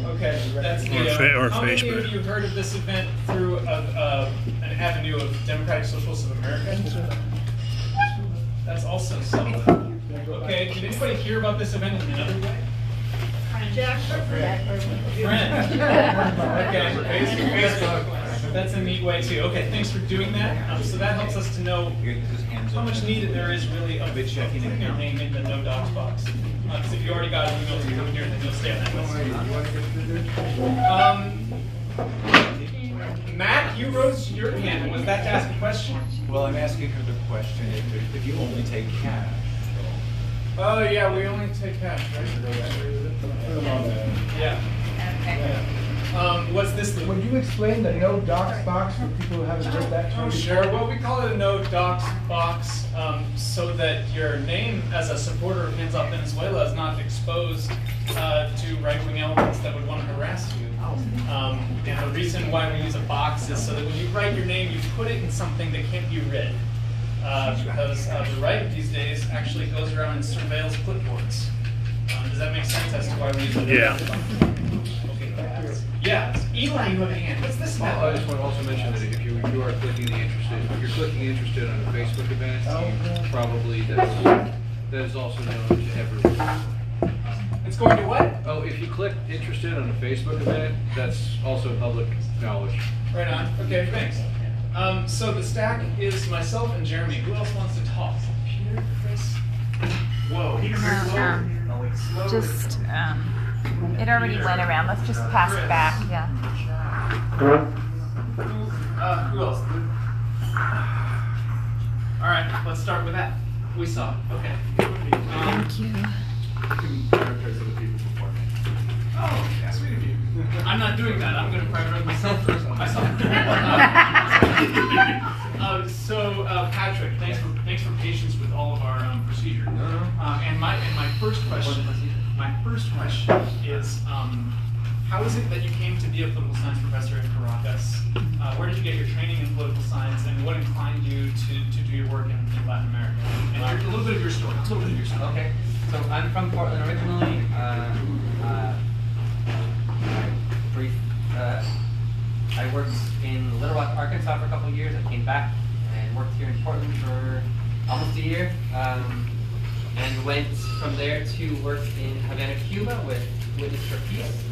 Okay, that's the. Or how many Facebook. of you heard of this event through an avenue of Democratic Socialists of America? That's also some. Okay, did anybody hear about this event in another way? Jack, Friend. Okay, Facebook. That's a neat way too. Okay, thanks for doing that. So that helps us to know how much need there is really of putting your name in the no docs box. Because if you already got an email to come here, then you'll stay on that list. Matt, you rose your hand. Was that to ask a question? Well, I'm asking her the question if you only take cash. Oh yeah, we only take cash, right? Yeah. Okay. What's this? Would you explain the no docs box for people who haven't heard that term? Oh, sure. Well, we call it a no docs box so that your name as a supporter of Hands Off Venezuela is not exposed to right-wing elements that would want to harass you. And the reason why we use a box is so that when you write your name, you put it in something that can't be read. Because the right these days actually goes around and surveils clipboards. Does that make sense as to why we use it? Yeah. Yeah, Eli, you have a hand. What's this about? I just want to also mention that if you are clicking the interested, if you're clicking interested on a Facebook event, you probably that is also known to everyone. It's going to what? Oh, if you click interested on a Facebook event, that's also public knowledge. Right on. Okay, thanks. So the stack is myself and Jeremy. Who else wants to talk? Peter, Chris. Whoa. Just, it already went around. Let's just pass it back. Yeah. Who else? All right, let's start with that. We saw. Okay. Thank you. Oh, that's sweet of you. I'm not doing that. I'm going to prioritize myself first. Patrick, thanks for patience with all of our procedure. And my first question is, how is it that you came to be a political science professor in Caracas? Where did you get your training in political science, and what inclined you to do your work in Latin America? And a little bit of your story. Okay, so I'm from Portland originally. I worked in Little Rock, Arkansas for a couple of years. I came back and worked here in Portland for almost a year, and went from there to work in Havana, Cuba with Witness for Peace.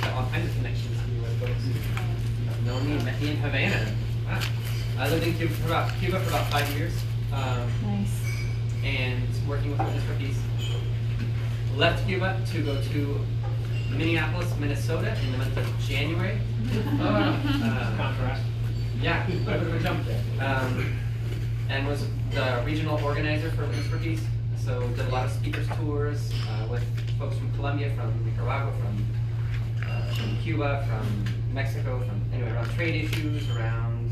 Got all kinds of connections here with folks who know me and met me in Havana. Wow. I lived in Cuba for about 5 years. Nice. And working with Witness for Peace. Left Cuba to go to Minneapolis, Minnesota in the month of January. Contrast. Yeah, a bit of a jump there. And was the regional organizer for Witness for Peace. So did a lot of speakers tours with folks from Colombia, from Nicaragua, from Cuba, from Mexico, around trade issues, around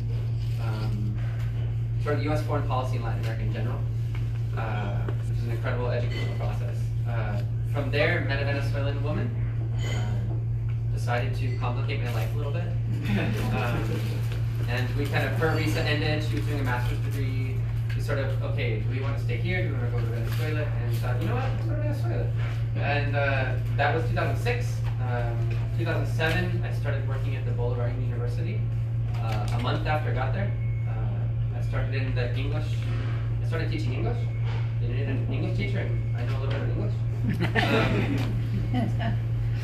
sort of U.S. foreign policy in Latin America in general, which is an incredible educational process. From there, met a Venezuelan woman. Decided to complicate my life a little bit. And we kind of, her visa ended, she was doing a master's degree. We sort of, okay, do we want to stay here? Do we want to go to Venezuela? And thought, you know what, let's go to Venezuela. And that was 2006. 2007, I started working at the Bolivarian University. A month after I got there, I started in the English. I started teaching English. They needed an English teacher, and I know a little bit of English.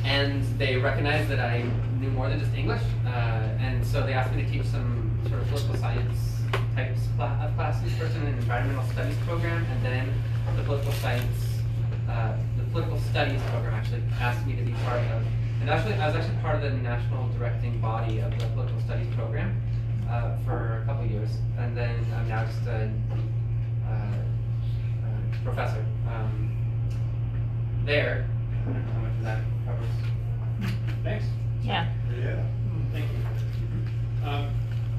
And they recognized that I knew more than just English, and so they asked me to teach some sort of political science types of classes, first in an environmental studies program, and then the political studies program actually asked me to be part of. And actually, I was actually part of the national directing body of the political studies program for a couple years, and then I'm now just a professor there. I don't know how much of that covers. Thanks. Yeah. Yeah. Thank you.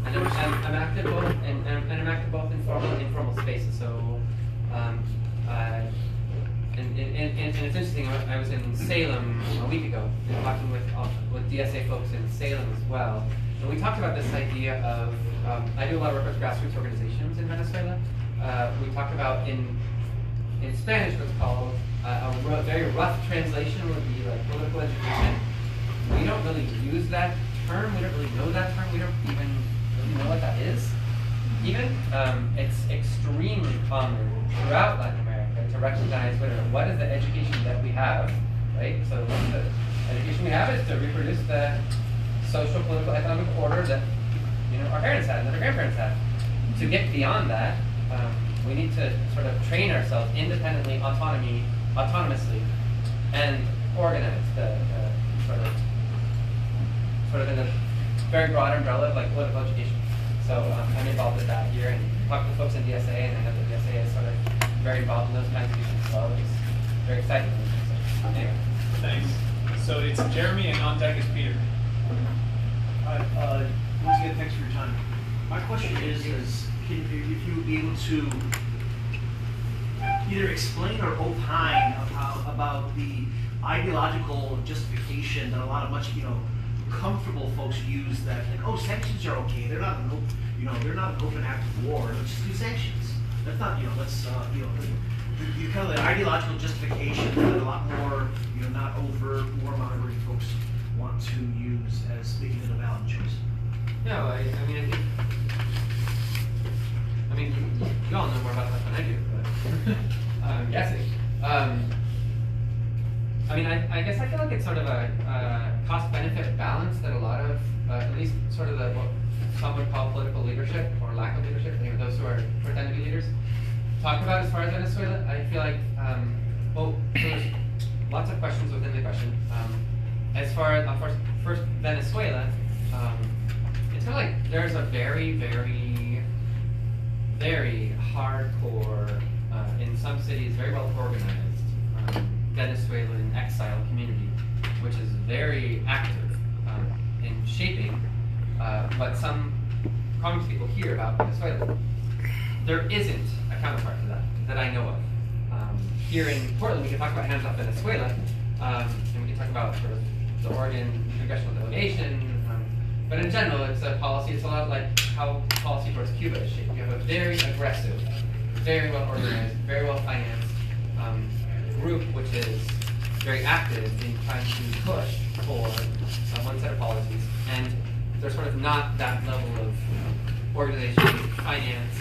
And I'm active both, and I'm active both in formal and informal spaces. So, and it's interesting. I was in Salem a week ago, and talking with DSA folks in Salem as well. And we talked about this idea of I do a lot of work with grassroots organizations in Venezuela. We talked about in Spanish what's called a very rough translation would be like political education. We don't really use that term. We don't really know that term. We don't even really know what that is. Even it's extremely common throughout Latin America to recognize what is the education that we have, right? So the education we have is to reproduce the social, political, economic order that our parents had and that our grandparents had. To get beyond that, we need to sort of train ourselves independently, autonomously, and organize the sort of in a very broad umbrella of like political education. So I'm involved with that here and talk to folks in DSA, and I know that DSA is sort of very involved in those kinds of issues as well, which is very exciting. So, anyway. Thanks. So it's Jeremy, and on deck is Peter. Once again, thanks for your time. My question is if you would be able to either explain or opine about the ideological justification that a lot of comfortable folks use, that like, sanctions are okay. They're not they're not an open act of war. Let's just do sanctions. That's not the kind of the ideological justification that a lot more not overt warmongering folks want to use as making it a valid choice. No, I mean, you all know more about that than I do, but I'm guessing. I guess I feel like it's sort of a cost-benefit balance that a lot of, at least sort of what some would call political leadership or lack of leadership, those who pretend to be leaders, talk about as far as Venezuela. I feel like, there's lots of questions within the question. As far as, first Venezuela, it's kind of like there's a very, very, very hardcore, in some cities, very well organized Venezuelan exile community which is very active in shaping what some Congress people hear about Venezuela. There isn't a counterpart to that I know of. Here in Portland, we can talk about Hands Off Venezuela, and we can talk about sort of the Oregon congressional delegation. But in general, it's a policy. It's a lot like how policy towards Cuba is shaped. You have a very aggressive, very well organized, very well financed group, which is very active in trying to push for one set of policies. And there's sort of not that level of organization, finance,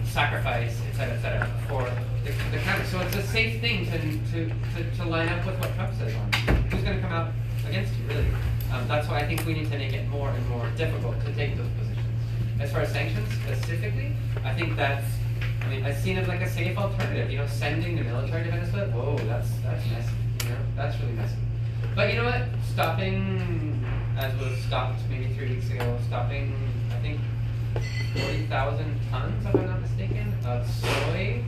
sacrifice, et cetera, for the country. So it's a safe thing to line up with what Trump says on. Who's going to come out against you, really? That's why I think we need to make it more and more difficult to take those positions. As far as sanctions specifically, I think that's, I mean, I've seen it like a safe alternative. You know, sending the military to Venezuela. Whoa, that's messy. You know, that's really messy. But you know what? Stopping, as was stopped maybe 3 weeks ago, stopping, I think, 40,000 tons, if I'm not mistaken, of soy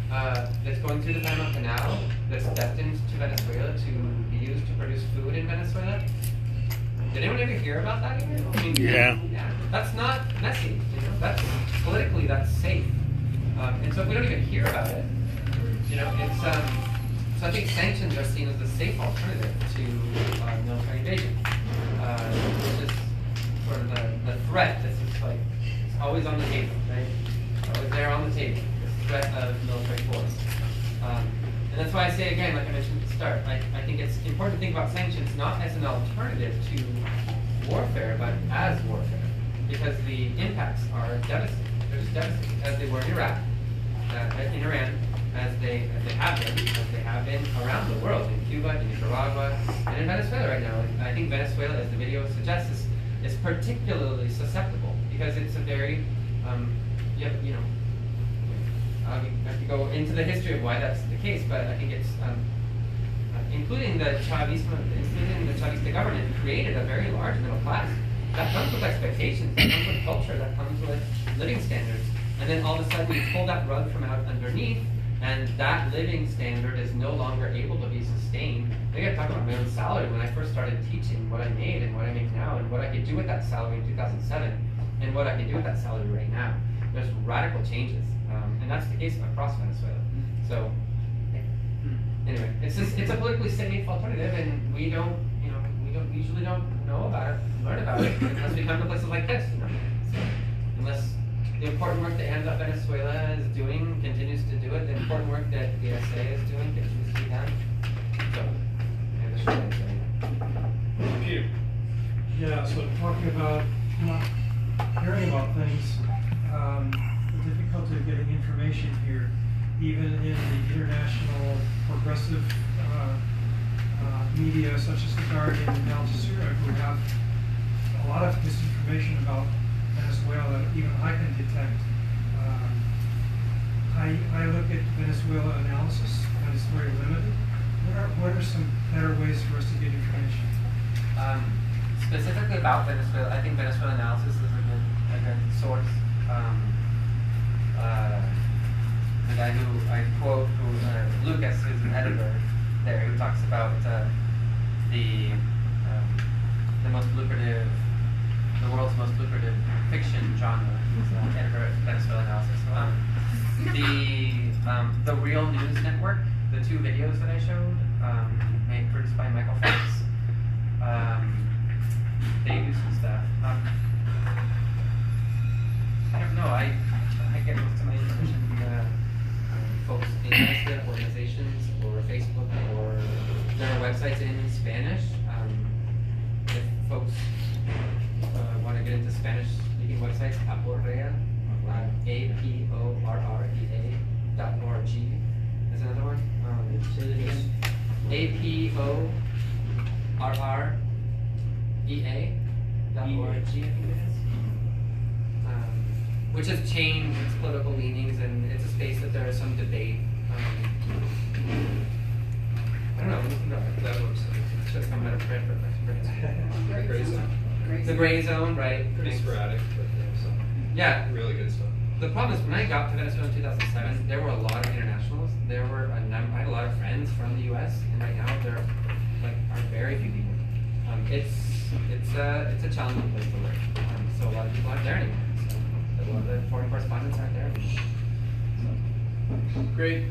that's going through the Panama Canal that's destined to Venezuela to be used to produce food in Venezuela. Did anyone ever hear about that even? I mean, yeah. That's not messy. You know, that's politically that's safe. And so if we don't even hear about it, you know, it's so I think sanctions are seen as a safe alternative to military invasion, which is sort of the threat that's just like it's always on the table, right? Always there on the table. This threat of military force. And that's why I say again, like I mentioned at the start, I think it's important to think about sanctions not as an alternative to warfare, but as warfare, because the impacts are devastating. They're just devastating, as they were in Iraq, in Iran, as they have been around the world, in Cuba, in Nicaragua, and in Venezuela right now. And I think Venezuela, as the video suggests, is particularly susceptible because it's a very, you know, I could go into the history of why that's the case, but I think it's, including the Chavista government created a very large middle class. That comes with expectations, that comes with culture, that comes with living standards. And then all of a sudden you pull that rug from out underneath, and that living standard is no longer able to be sustained. I gotta talk about my own salary when I first started teaching, what I made and what I make now, and what I could do with that salary in 2007, and what I can do with that salary right now. There's radical changes, and that's the case across Venezuela. So, anyway, it's a politically safe alternative, and we usually don't know about it, learn about it, unless we come to places like this, you know. So, unless the important work that Hands Off Venezuela is doing continues to do it, the important work that the SA is doing continues to be done. So, I have a short answer. Peter. Yeah, so talking about not hearing about things, the difficulty of getting information here, even in the international progressive media such as The Guardian and Al Jazeera, who have a lot of misinformation about Venezuela that even I can detect. I look at Venezuela analysis, and it's very limited. What are some better ways for us to get information? Specifically about Venezuela, I think Venezuela analysis is a good source. The guy who I quote, Lucas, who's an editor there, who talks about the world's most lucrative fiction genre. He's an editor at Venezuela analysis. The Real News Network, the 2 videos that I showed, produced by Michael Fox. They do some stuff. I don't know. I get most of my information from folks in Venezuela, organizations, or Facebook, or there are websites in Spanish. If folks want to get into Spanish-speaking websites, Aporrea, APORREA.org is another one. APORREA.org, I think it is. Which has changed its political leanings, and it's a space that there is some debate. I don't know. That website should have come out of print, but The Gray Zone. The Gray Zone, right? Pretty sporadic, but there's some really good stuff. the problem is when I got to Venezuela in 2007, there were a lot of internationals. There were I had a lot of friends from the U.S. and right now there are very few people. It's a challenging place to work. So a lot of people aren't there anymore. So a lot of the foreign correspondents aren't there anymore. So. Great.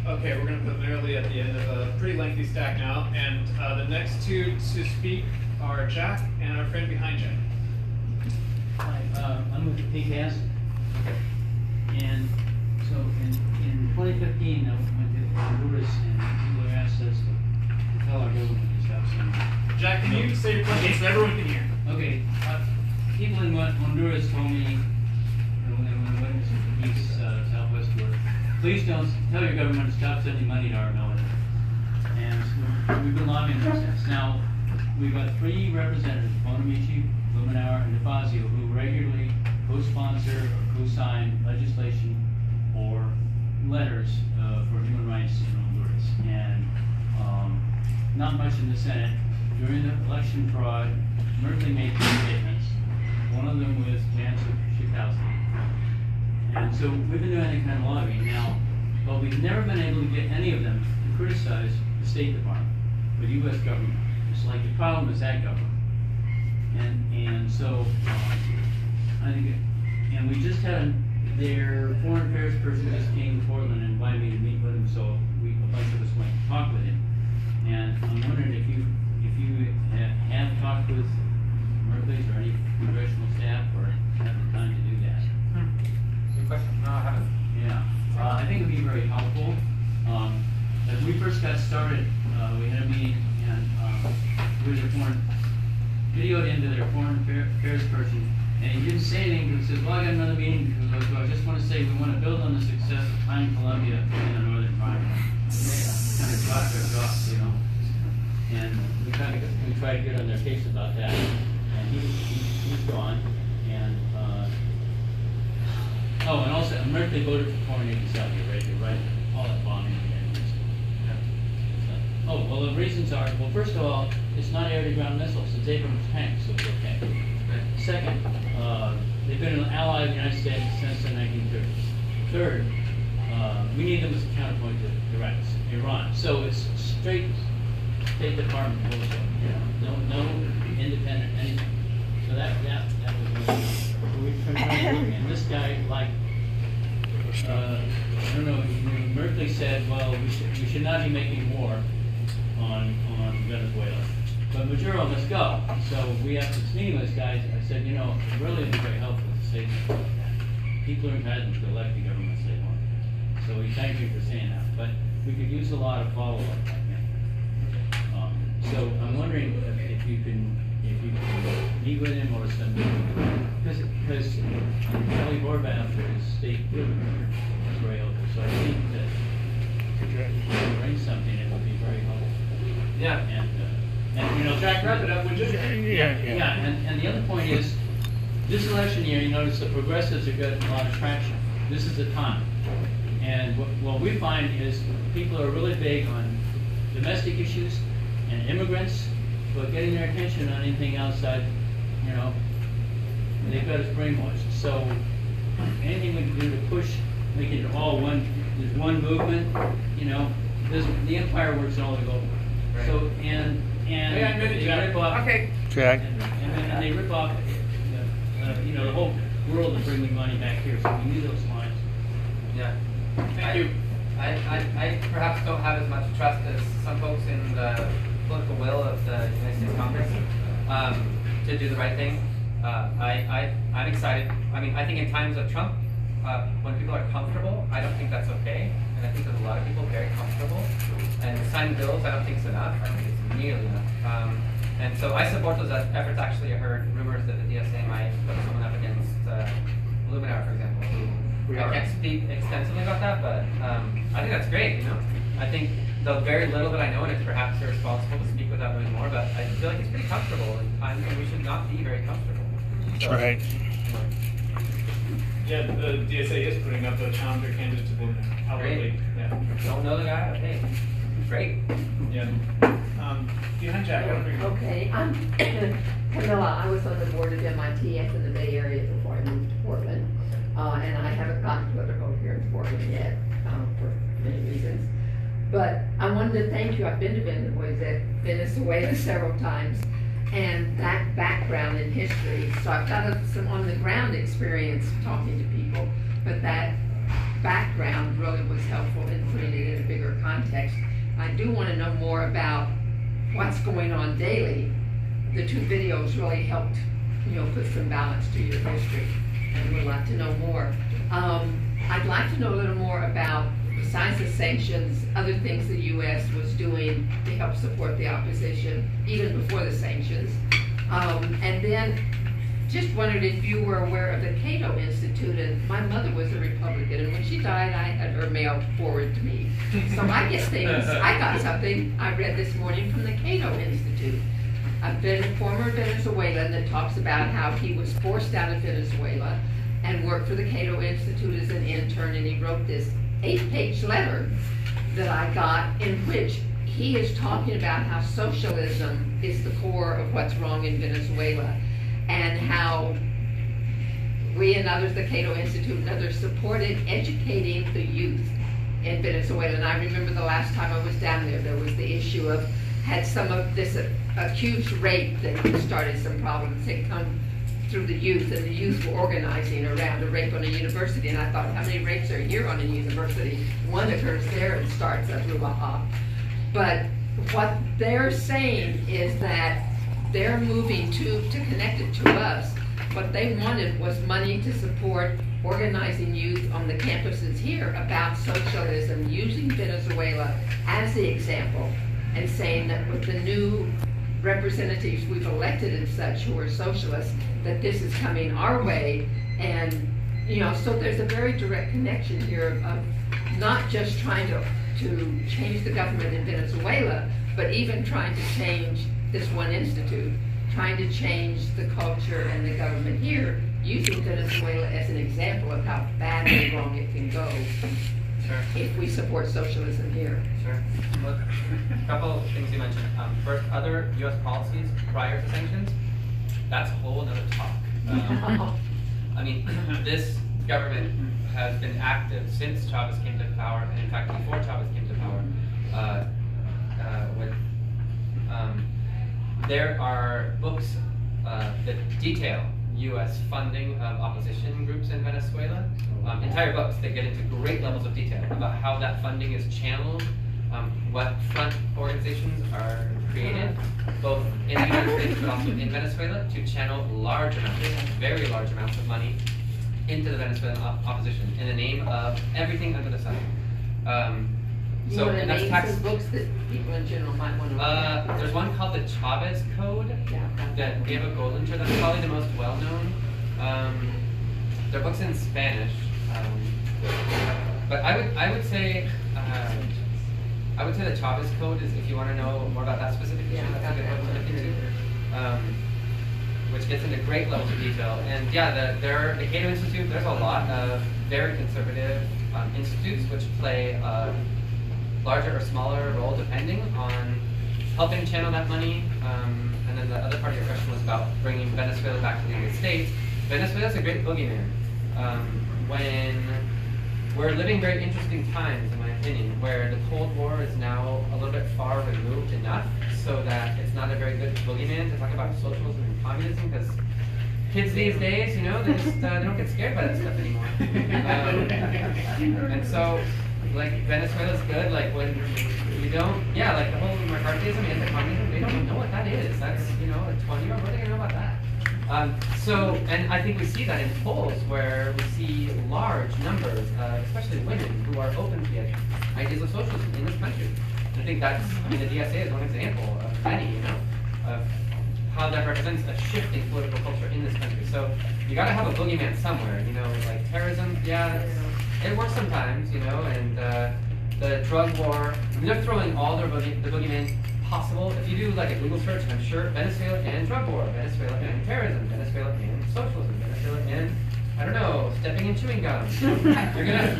Okay, we're going to put Marilee at the end of a pretty lengthy stack now, and the next two to speak are Jack and our friend behind Jack. Hi, I'm with the PCAS. And so in 2015, I went to Honduras and people asked us to tell our government to stop sending. Jack, can you say your question so everyone can hear? Okay, people in Honduras told me when I went to the east, southwest border, please don't tell your government to stop sending money to our military. And so we've been lobbying for this. Now, we've got 3 representatives, Bonamici, Luminauer, and DeFazio, who regularly co-sponsor or co-sign legislation or letters for human rights in Honduras. And not much in the Senate. During the election fraud, Merkley made 2 statements, one of them was Jan Schakowsky. And so we've been doing that kind of lobbying. Now, but we've never been able to get any of them to criticize the State Department or the U.S. government. It's like the problem is that government. And so I think, and we just had their foreign affairs person just came to Portland and invited me to meet with him. So a bunch of us went to talk with him. And I'm wondering if you have talked with Merkley's or any congressional staff or have the time to do that. Good question. No, I haven't. Yeah, I think it would be very helpful. As we first got started, we had a meeting and we videoed into their foreign affairs person, and he didn't say anything. He says, "Well, I got another meeting. So I just want to say we want to build on the success of Pine Columbia in the Northern Triangle." Kind of dropped their jaw, you know. And we tried to get on their case about that, and he's gone. And and also Merkley voted for foreign aid to Saudi Arabia, right? All that bombing again. Well, the reasons are, well, first of all, it's not air-to-ground missiles. It's Abrams tanks, so it's okay. Second, they've been an ally of the United States since the 1930s. Third, we need them as a counterpoint to Iran. So it's straight State Department bullshit. No independent anything. So that was and this guy, like, I don't know, Merkley said, well, we should not be making war on Venezuela. But Maduro must go. So we have this meeting with this guy. I said, it really would be very helpful to say that people are entitled to elect the governments they want. So we thank you for saying that. But we could use a lot of follow-up like that. So I'm wondering if you can meet with him or something, because Kelly Borbath is state governor is very helpful. So I think that to bring something, it would be very helpful. Yeah. And Jack, wrap it up. And the other point is, this election year, you notice the progressives have got a lot of traction. This is the time. And what we find is people are really big on domestic issues and immigrants, but getting their attention on anything outside, they've got us brainwashed. So anything we can do to push, make it all there's one movement, the empire works all over. Right. So and they rip off, okay. And they rip off, the whole world is bringing money back here. So we need those lines. Yeah. Thank you. I perhaps don't have as much trust as some folks in the political will of the United States Congress to do the right thing. I'm excited. I mean, I think in times of Trump, when people are comfortable, I don't think that's okay. And I think there's a lot of people very comfortable. And signing bills, I don't think is enough. I think it's nearly enough. And so I support those efforts. Actually, I heard rumors that the DSA might put someone up against Luminauer, for example. I can't speak extensively about that, but I think that's great. I think the very little that I know, and it's perhaps irresponsible to speak without knowing more, but I feel like it's pretty comfortable in times when we should not be very comfortable. So, right. Yeah, the DSA is putting up a challenger candidate to Luminauer. Outwardly. Yeah. Don't know the guy? Okay. Great. Yeah. Behind Jack, I don't know. Okay, I'm Camilla. I was on the board of MIT in the Bay Area before I moved to Portland. and I haven't gotten political here in Portland yet, for many reasons. But I wanted to thank you. I've been to Venezuela several times, and that background in history. So I've got some on-the-ground experience talking to people, but that background really was helpful in putting it in a bigger context. I do want to know more about what's going on daily. The two videos really helped, put some balance to your history, and would like to know more. I'd like to know a little more about, besides the sanctions, other things the U.S. was doing to help support the opposition, even before the sanctions. And then just wondered if you were aware of the Cato Institute, and my mother was a Republican, and when she died, I had her mail forwarded to me. So I get things, I got something I read this morning from the Cato Institute. A former Venezuelan that talks about how he was forced out of Venezuela and worked for the Cato Institute as an intern, and he wrote this 8-page letter that I got in which he is talking about how socialism is the core of what's wrong in Venezuela, and how we and others, the Cato Institute and others, supported educating the youth in Venezuela. And I remember the last time I was down there was the issue of, had some of this accused rape that started some problems had come through the youth, and the youth were organizing around a rape on a university. And I thought, how many rapes are here on a university? One occurs there and starts a brouhaha. But what they're saying is that they're moving to connect it to us. What they wanted was money to support organizing youth on the campuses here about socialism, using Venezuela as the example, and saying that with the new representatives we've elected and such who are socialists, that this is coming our way. And so there's a very direct connection here of not just trying to change the government in Venezuela, but even trying to change this one institute, trying to change the culture and the government here, using Venezuela as an example of how bad and wrong it can go. Sure. If we support socialism here. Sure. Well, a couple of things you mentioned. First, other U.S. policies prior to sanctions, that's a whole other talk. I mean, this government has been active since Chavez came to power, and in fact before Chavez came to power. There are books that detail U.S. funding of opposition groups in Venezuela. Entire books that get into great levels of detail about how that funding is channeled, what front organizations are created, both in the United States but also in Venezuela, to channel large amounts, very large amounts of money into the Venezuelan opposition in the name of everything under the sun. You want to name some books that people in general might want to look at? There's one called the Chavez Code that Diego Goldinger, that's probably the most well-known. There are books in Spanish, but I would say the Chavez Code is, if you want to know more about that specific issue, that's a good book to look into, which gets into great levels of detail. And yeah, the Cato Institute, there's a lot of very conservative institutes which play a larger or smaller role depending on helping channel that money. And then the other part of your question was about bringing Venezuela back to the United States. Venezuela's a great boogeyman. When we're living very interesting times, in my opinion, where the Cold War is now a little bit far removed enough so that it's not a very good boogeyman to talk about socialism and communism, because kids these days, they just they don't get scared by that stuff anymore. And so, like, Venezuela's good, like, when you don't, like the whole McCarthyism and the communism, they don't know what that is. That's, a 20-year-old, what are they gonna know about that? And I think we see that in polls where we see large numbers, especially women, who are open to the ideas of socialism in this country. And I think that's, the DSA is one example of many, of how that represents a shifting political culture in this country. So you gotta have a boogeyman somewhere, like terrorism, it works sometimes, and the drug war, they're throwing all the boogeyman possible. If you do like a Google search, I'm sure Venezuela and drug war, Venezuela and terrorism, Venezuela and socialism, Venezuela and, I don't know, stepping and chewing gum. You're gonna.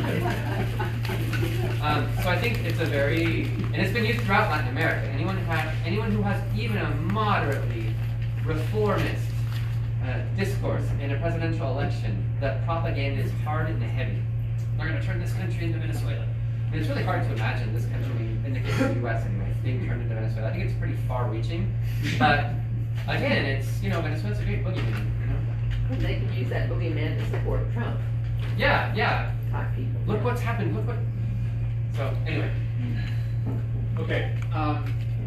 So I think it's a very, and it's been used throughout Latin America. Anyone who has even a moderately reformist discourse in a presidential election, the propaganda is hard and heavy. They're going to turn this country into Venezuela. I mean, it's really hard to imagine this country, in the case of the U.S. anyway, being turned into Venezuela. I think it's pretty far-reaching. But again, it's, Venezuela's a great boogeyman. And they could use that boogeyman to support Trump. Yeah. Talk people. Look what's happened. Look what. So anyway. Okay,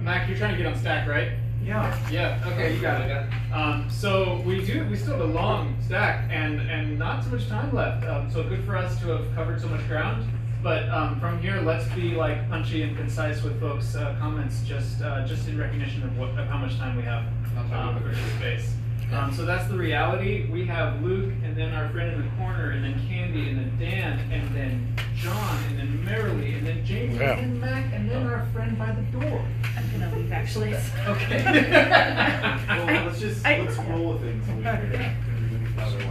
Mac, you're trying to get on Stack, right? Yeah. Yeah. Okay, you got it. So we still have a long stack and not so much time left. So good for us to have covered so much ground. But from here, let's be like punchy and concise with folks' comments, just in recognition of how much time we have for this space. So that's the reality. We have Luke, and then our friend in the corner, and then Candy, and then Dan, and then John, and then Marilee, and then James, and then Mac, and then our friend by the door. I'm gonna leave actually. Okay. Well, let's roll with things.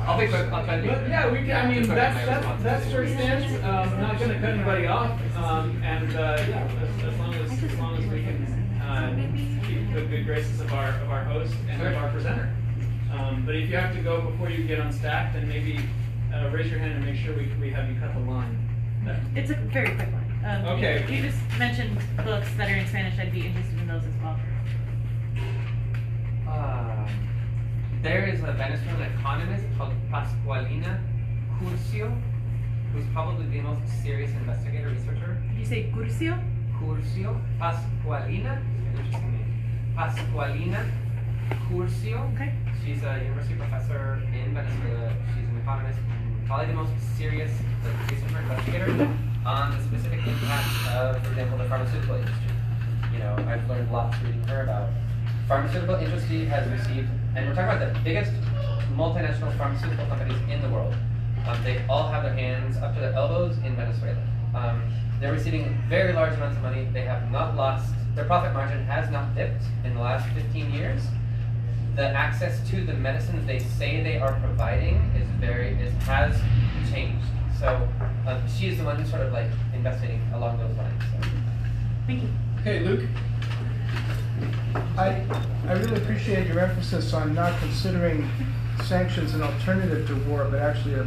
I'll be quick. I'll try to be. Yeah, we can. I mean, that's where it stands. Not going to cut anybody off. And as long as we can keep the good graces of our host and of our presenter. But if you have to go before you get on stack, then maybe raise your hand and make sure we have you cut the line. It's a very quick one. Okay. You just mentioned books that are in Spanish. I'd be interested in those as well. There is a Venezuelan economist called Pascualina Curcio, who's probably the most serious investigator researcher. Did you say Curcio? Curcio. Pascualina. Interesting name. Pascualina Curcio. Okay. She's a university professor in Venezuela. She's an economist, probably the most serious researcher investigator on the specific impacts of, for example, the pharmaceutical industry. I've learned lots reading her about. Pharmaceutical industry has received, and we're talking about the biggest multinational pharmaceutical companies in the world. They all have their hands up to their elbows in Venezuela. They're receiving very large amounts of money. They have not lost, their profit margin has not dipped in the last 15 years. The access to the medicines they say they are providing has changed. So she's the one who's sort of like investigating along those lines. So. Thank you. Okay, Luke. I really appreciate your emphasis on not considering sanctions an alternative to war, but actually a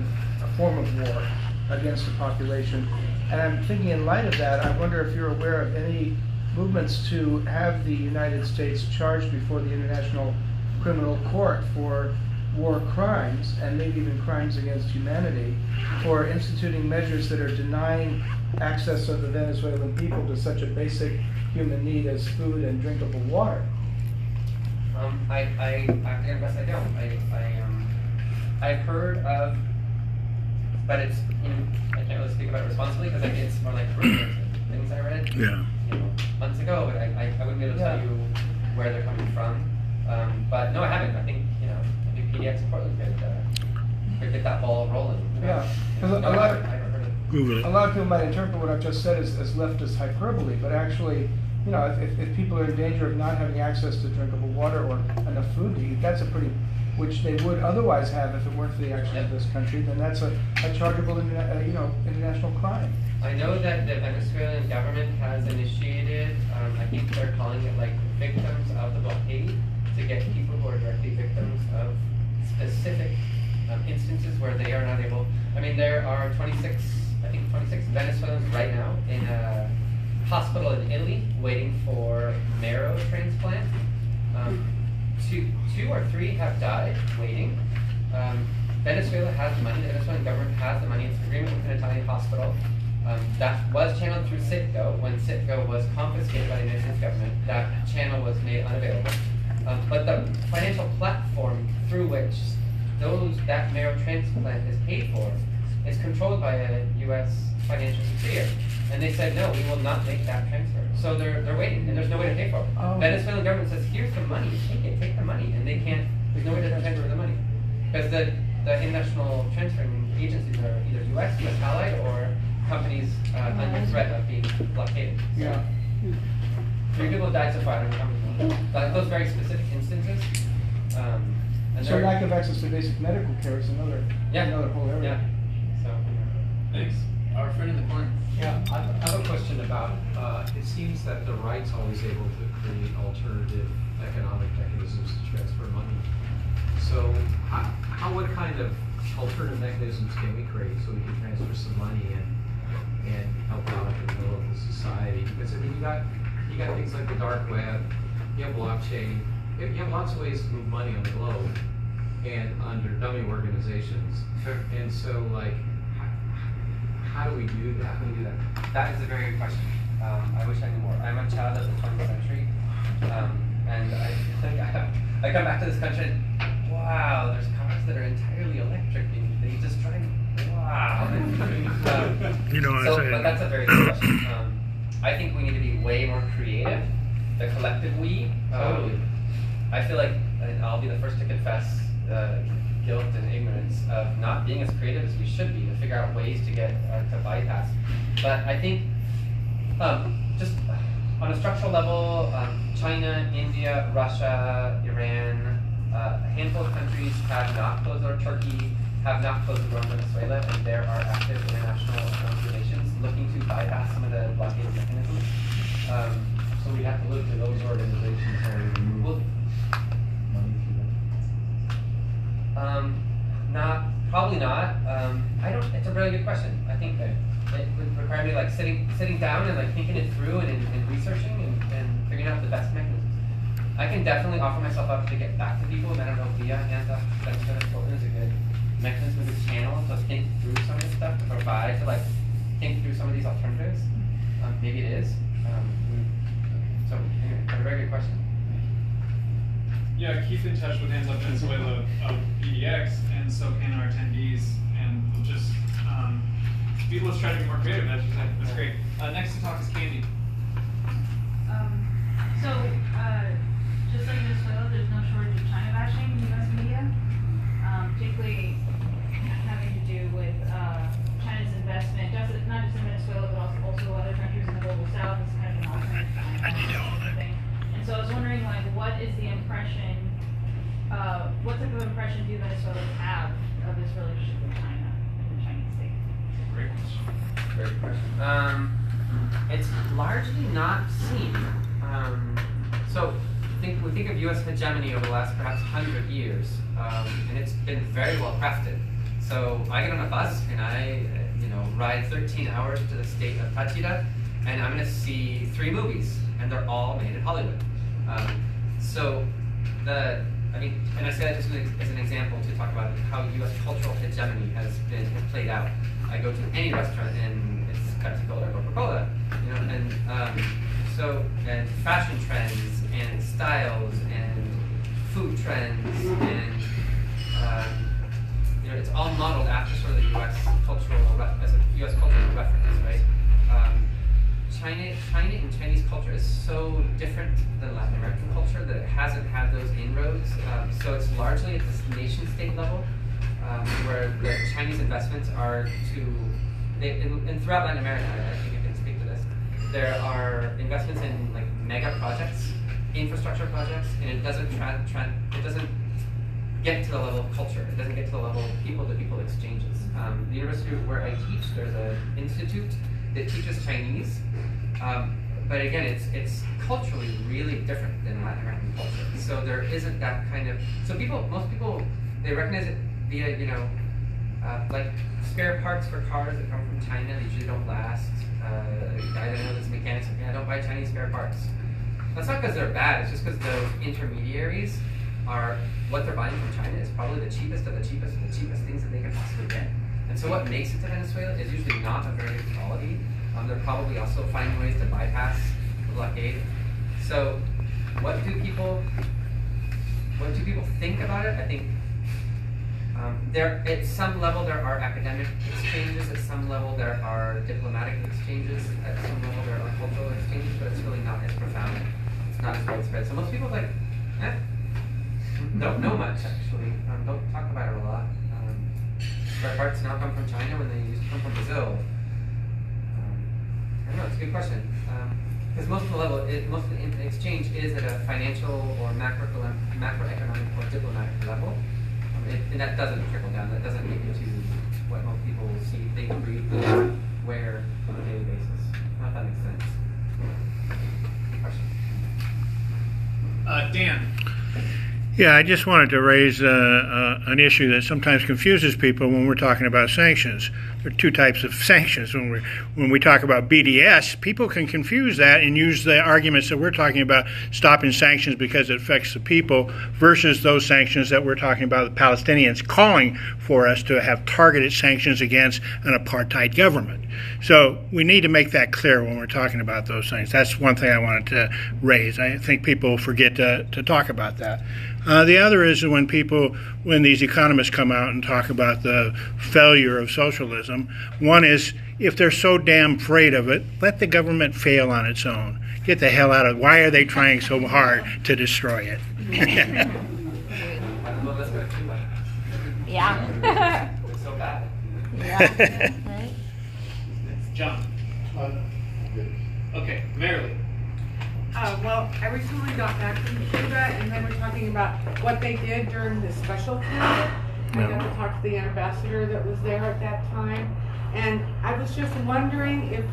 form of war against the population. And I'm thinking in light of that, I wonder if you're aware of any movements to have the United States charged before the International Criminal Court for war crimes, and maybe even crimes against humanity, for instituting measures that are denying access of the Venezuelan people to such a basic human need as food and drinkable water. I guess I don't. I've heard of, but it's, I can't really speak about it responsibly because it's more like rumors and things I read months ago, but I wouldn't be able to tell you where they're coming from. But no, I haven't. I think PDX in Portland could get that ball rolling. Yeah, because a lot of people might interpret what I've just said as leftist hyperbole, but actually, if people are in danger of not having access to drinkable water or enough food to eat, that's which they would otherwise have if it weren't for the action of this country, then that's a chargeable, international crime. I know that the Venezuelan government has initiated, I think they're calling it like victims of the blockade, to get people who are directly victims of specific instances where they are not able. I mean, there are 26 Venezuelans right now in a hospital in Italy waiting for marrow transplant. Two or three have died waiting. Venezuela has the money. The Venezuelan government has the money. It's an agreement with an Italian hospital. That was channeled through Citgo. When Citgo was confiscated by the United States government, that channel was made unavailable. But the financial platform through which that marrow transplant is paid for is controlled by a U.S. financial subsidiary. And they said, no, we will not make that transfer. So they're waiting, and there's no way to pay for it. Venezuelan government says, here's the money, take the money. And they can't, there's no way to transfer the money. Because the international transferring agencies are either U.S. allied, or companies under threat of being blockaded. So, yeah. 3 people died so far, I don't know. Like those very specific instances. So lack of access to basic medical care is another whole area. Yeah. So, thanks. Our friend in the corner. Yeah, I have a question about, it seems that the right's always able to create alternative economic mechanisms to transfer money. So what kind of alternative mechanisms can we create so we can transfer some money and help out in the local society? Because I mean, you got things like the dark web, you have blockchain, you have lots of ways to move money on the globe and under dummy organizations. Sure. And so like, how do we do that? How do we do that? That is a very good question. I wish I knew more. I'm a child of the 20th century, and I think I come back to this country and wow, there's cars that are entirely electric and they just drive. Wow. You know what so, I'm saying. but that's a very good question. I think we need to be way more creative. The collective we. Totally. I feel like, and I'll be the first to confess guilt and ignorance of not being as creative as we should be to figure out ways to get to bypass. But I think just on a structural level, China, India, Russia, Iran, a handful of countries have not closed, or Turkey have not closed the door on Venezuela, and there are active international relations looking to bypass some of the blockade mechanisms. So we have to look to those organizations and remove money to them. Probably not. I don't. It's a really good question. I think that it would require me like sitting down and like thinking it through and researching and figuring out the best mechanisms. I can definitely offer myself up to get back to people, and I don't know if via hands up Venezuela is a good mechanism, a good channel to think through some of this stuff, to provide to like think through some of these alternatives. Maybe it is. So anyway, a very good question. Yeah, keep in touch with Hands Up Venezuela of PDX, and so can our attendees, and we'll just let's try to be more creative. That's great. Next to talk is Candy. Just like Venezuela, there's no shortage of China bashing in U.S. media, particularly having to do with China's investment, not just in Venezuela, but also other countries in the global south. It's kind of an alternate thing. And so I was wondering, like, what is the impression, what type of impression do Venezuelans have of this relationship with China and the Chinese state? Great question. Great question. It's largely not seen. So we think of U.S. hegemony over the last perhaps 100 years, and it's been very well crafted. So I get on a bus and I, ride 13 hours to the state of Táchira, and I'm going to see 3 movies, and they're all made in Hollywood. And I say that just as an example to talk about how U.S. cultural hegemony has played out. I go to any restaurant and it's Pepsi-Cola or Coca-Cola, and fashion trends and styles and food trends and it's all modeled after sort of the U.S. cultural reference, right? China and Chinese culture is so different than Latin American culture that it hasn't had those inroads. So it's largely at this nation-state level, where the Chinese investments are and throughout Latin America, I think I can speak to this, there are investments in like mega projects, infrastructure projects, and it doesn't get to the level of culture. It doesn't get to the level of people-to-people exchanges. The university where I teach, there's an institute that teaches Chinese, but again, it's culturally really different than Latin American culture. So there isn't that kind of. So most people, they recognize it via like spare parts for cars that come from China. They usually don't last. I don't know this mechanics. I don't buy Chinese spare parts. That's not because they're bad. It's just because those intermediaries are what they're buying from China is probably the cheapest of the cheapest things that they can possibly get. And so what makes it to Venezuela is usually not a very good quality. They're probably also finding ways to bypass the blockade. So what do people think about it? I think at some level there are academic exchanges, at some level there are diplomatic exchanges, at some level there are cultural exchanges, but it's really not as profound. It's not as widespread. So most people don't know much actually. Don't talk about it a lot. Spare parts now come from China when they used to come from Brazil. I don't know, it's a good question. Because most of the exchange is at a financial or macroeconomic or diplomatic level. And that doesn't trickle down, that doesn't get into what most people see, think, read, wear on a daily basis. I don't know if that makes sense. Question? Dan. Yeah, I just wanted to raise an issue that sometimes confuses people when we're talking about sanctions. There are two types of sanctions. When we talk about BDS, people can confuse that and use the arguments that we're talking about stopping sanctions because it affects the people versus those sanctions that we're talking about the Palestinians calling for us to have targeted sanctions against an apartheid government. So we need to make that clear when we're talking about those things. That's one thing I wanted to raise. I think people forget to talk about that. The other is when these economists come out and talk about the failure of socialism, one is if they're so damn afraid of it, let the government fail on its own. Get the hell out of it. Why are they trying so hard to destroy it? Yeah. It's so bad. Yeah. Right. John. Okay, Marilee. Well, I recently got back from Cuba, and they were talking about what they did during the special period. I got to talk to the ambassador that was there at that time, and I was just wondering if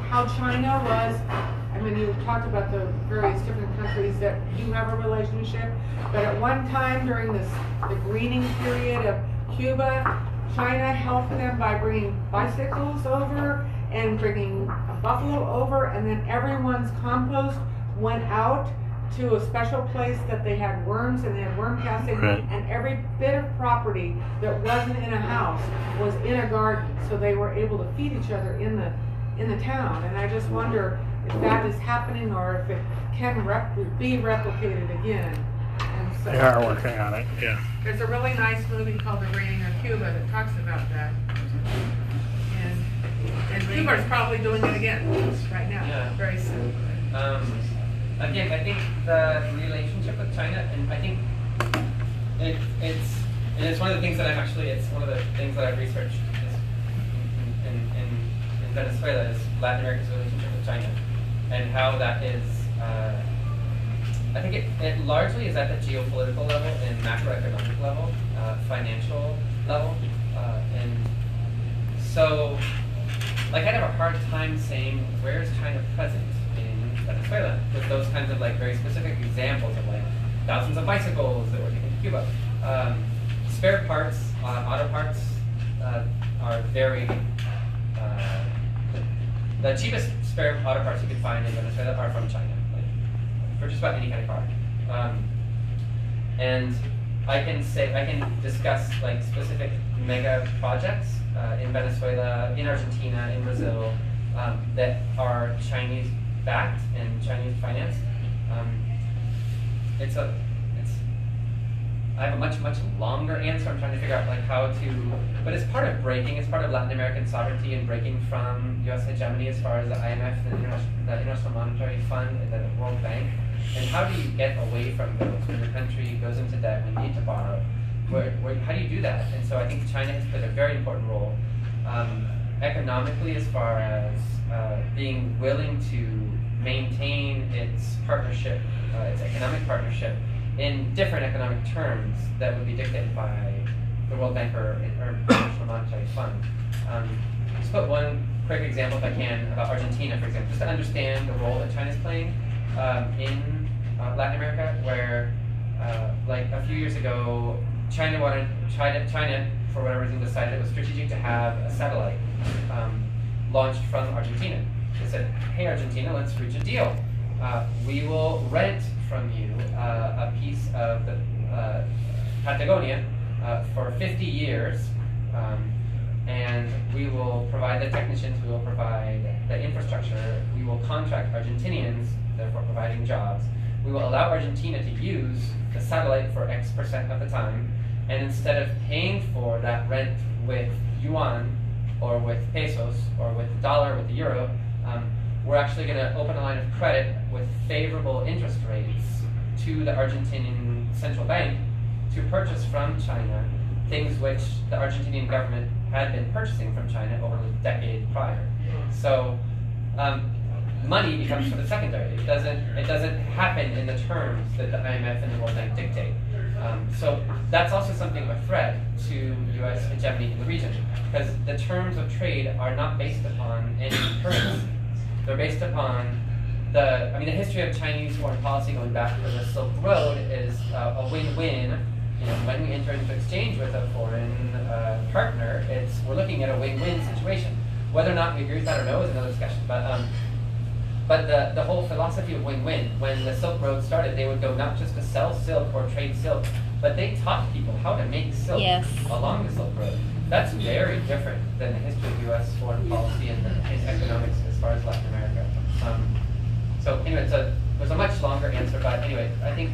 how China was. I mean, you talked about the various different countries that do have a relationship, but at one time during the greening period of Cuba, China helped them by bringing bicycles over and bringing a buffalo over, and then everyone's compost went out to a special place that they had worms and they had worm casting, and every bit of property that wasn't in a house was in a garden, so they were able to feed each other in the town. And I just wonder if that is happening or if it can be replicated again. And so They are working on it, yeah. there's a really nice movie called The Raining of Cuba that talks about that. And Cuba's probably doing it again right now, very soon. Again, I think the relationship with China, and I think it's one of the things that it's one of the things that I've researched in Venezuela is Latin America's relationship with China, and how that is. I think it largely is at the geopolitical level and macroeconomic level, financial level, and so like I'd have a hard time saying where is China present in Venezuela with those kinds of like very specific examples of like thousands of bicycles that were taken to Cuba. Spare parts, auto parts are very the cheapest spare auto parts you can find in Venezuela are from China, like, for just about any kind of car. And I can discuss like specific mega projects in Venezuela, in Argentina, in Brazil that are Chinese backed and Chinese financed. I have a much longer answer. I'm trying to figure out like how to, but it's part of it's part of Latin American sovereignty and breaking from U.S. hegemony as far as the IMF, the International Monetary Fund, and the World Bank. And how do you get away from those when your country goes into debt, when you need to borrow? How do you do that? And so I think China has played a very important role economically as far as being willing to maintain its partnership, its economic partnership in different economic terms that would be dictated by the World Bank or International Monetary Fund. Just put one quick example, if I can, about Argentina, for example, just to understand the role that China's playing in Latin America, where like a few years ago, China, for whatever reason, decided it was strategic to have a satellite launched from Argentina. They said, hey Argentina, let's reach a deal. We will rent from you a piece of the Patagonia for 50 years, and we will provide the technicians, we will provide the infrastructure, we will contract Argentinians, therefore providing jobs. We will allow Argentina to use the satellite for X% of the time, and instead of paying for that rent with yuan, or with pesos, or with the dollar, with the euro, we're actually going to open a line of credit with favorable interest rates to the Argentinian central bank to purchase from China things which the Argentinian government had been purchasing from China over the decade prior. So money becomes sort of secondary. It doesn't happen in the terms that the IMF and the World Bank dictate. So that's also something of a threat to U.S. hegemony in the region, because the terms of trade are not based upon any currency. They're based upon the history of Chinese foreign policy going back to the Silk Road is a win-win. When we enter into exchange with a foreign partner, we're looking at a win-win situation. Whether or not we agree with that or no is another discussion. But the whole philosophy of win-win, when the Silk Road started, they would go not just to sell silk or trade silk, but they taught people how to make silk along the Silk Road. That's very different than the history of U.S. foreign policy and economics as far as Latin America. So anyway, it was a much longer answer, but anyway, I think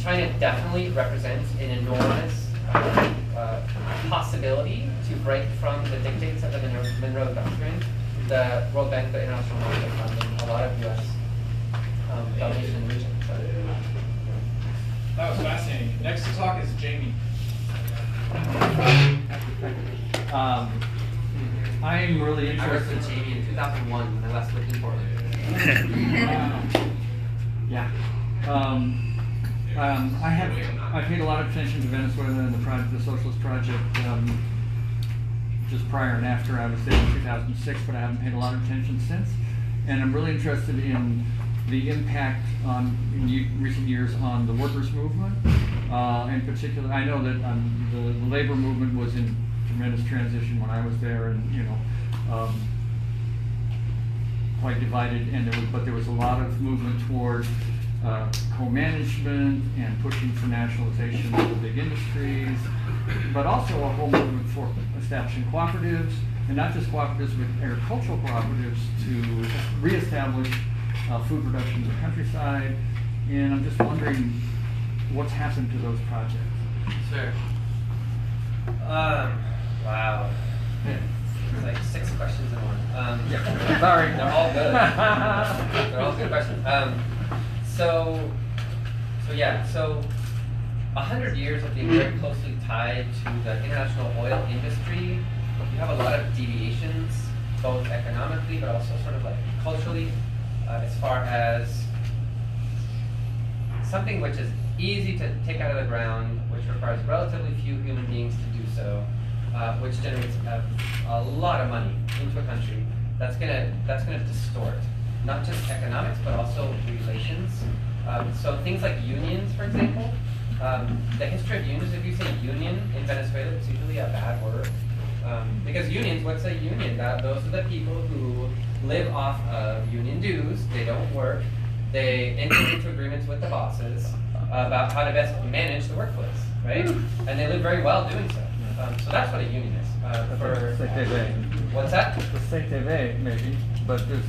China definitely represents an enormous possibility to break from the dictates of the Monroe Doctrine, the World Bank, the International Monetary Fund, and a lot of U.S. domination in the region. So, that was fascinating. Next to talk is Jamie. I'm really interested. I worked with Jamie in 2001 when I last lived in Portland. Yeah. I paid a lot of attention to Venezuela and the Socialist Project just prior and after I was there in 2006, but I haven't paid a lot of attention since. And I'm really interested in the impact in recent years on the workers' movement. In particular, I know that the labor movement was in tremendous transition when I was there, and quite divided. But there was a lot of movement toward co-management and pushing for nationalization of the big industries, but also a whole movement for establishing cooperatives, and not just cooperatives, but agricultural cooperatives to reestablish food production in the countryside. And I'm just wondering what's happened to those projects. Sure. Wow. It's like 6 questions in one. Yeah. Sorry. They're all good. They're all good questions. So 100 years of being very closely tied to the international oil industry, you have a lot of deviations, both economically but also sort of like culturally, as far as something which is easy to take out of the ground, which requires relatively few human beings to do so, which generates a lot of money into a country. That's gonna distort not just economics but also relations. So things like unions, for example. The history of unions, if you say union in Venezuela, it's usually a bad word. Because unions, what's a union? Those are the people who live off of union dues. They don't work. They enter into agreements with the bosses about how to best manage the workplace, right? And they live very well doing so. So that's what a union is. What's that? The CTV, maybe, but there's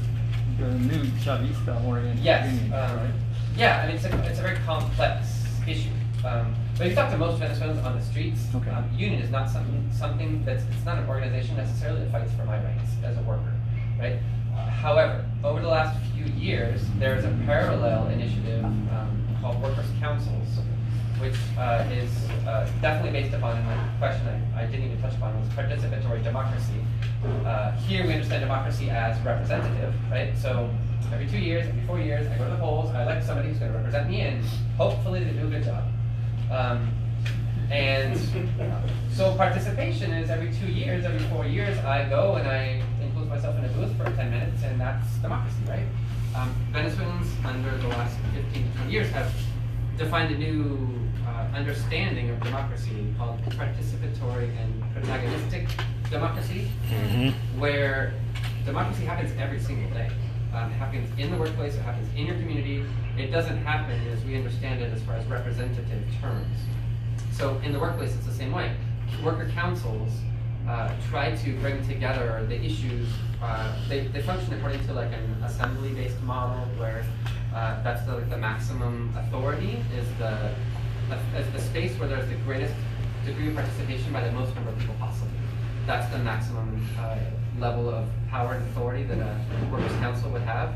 the new Chavista-oriented unions, right? Yeah, I mean, it's a very complex issue. But if you talk to most Venezuelans on the streets, union is not something it's not an organization necessarily that fights for my rights as a worker, right? However, over the last few years, there's a parallel initiative called Workers' Councils, which is definitely based upon, and the question I didn't even touch upon was participatory democracy. Here we understand democracy as representative, right? So every 2 years, every 4 years, I go to the polls, I elect somebody who's going to represent me, and hopefully they do a good job. And so participation is every 2 years, every 4 years, I go and I include myself in a booth for 10 minutes, and that's democracy, right? Venezuelans under the last 15 to 20 years have defined a new understanding of democracy called participatory and protagonistic democracy, where democracy happens every single day. It happens in the workplace, it happens in your community. It doesn't happen, as we understand it, as far as representative terms. So in the workplace, it's the same way. Worker councils try to bring together the issues. They function according to like an assembly-based model, where that's the maximum authority is the space where there's the greatest degree of participation by the most number of people possible. That's the maximum level of power and authority that a workers' council would have.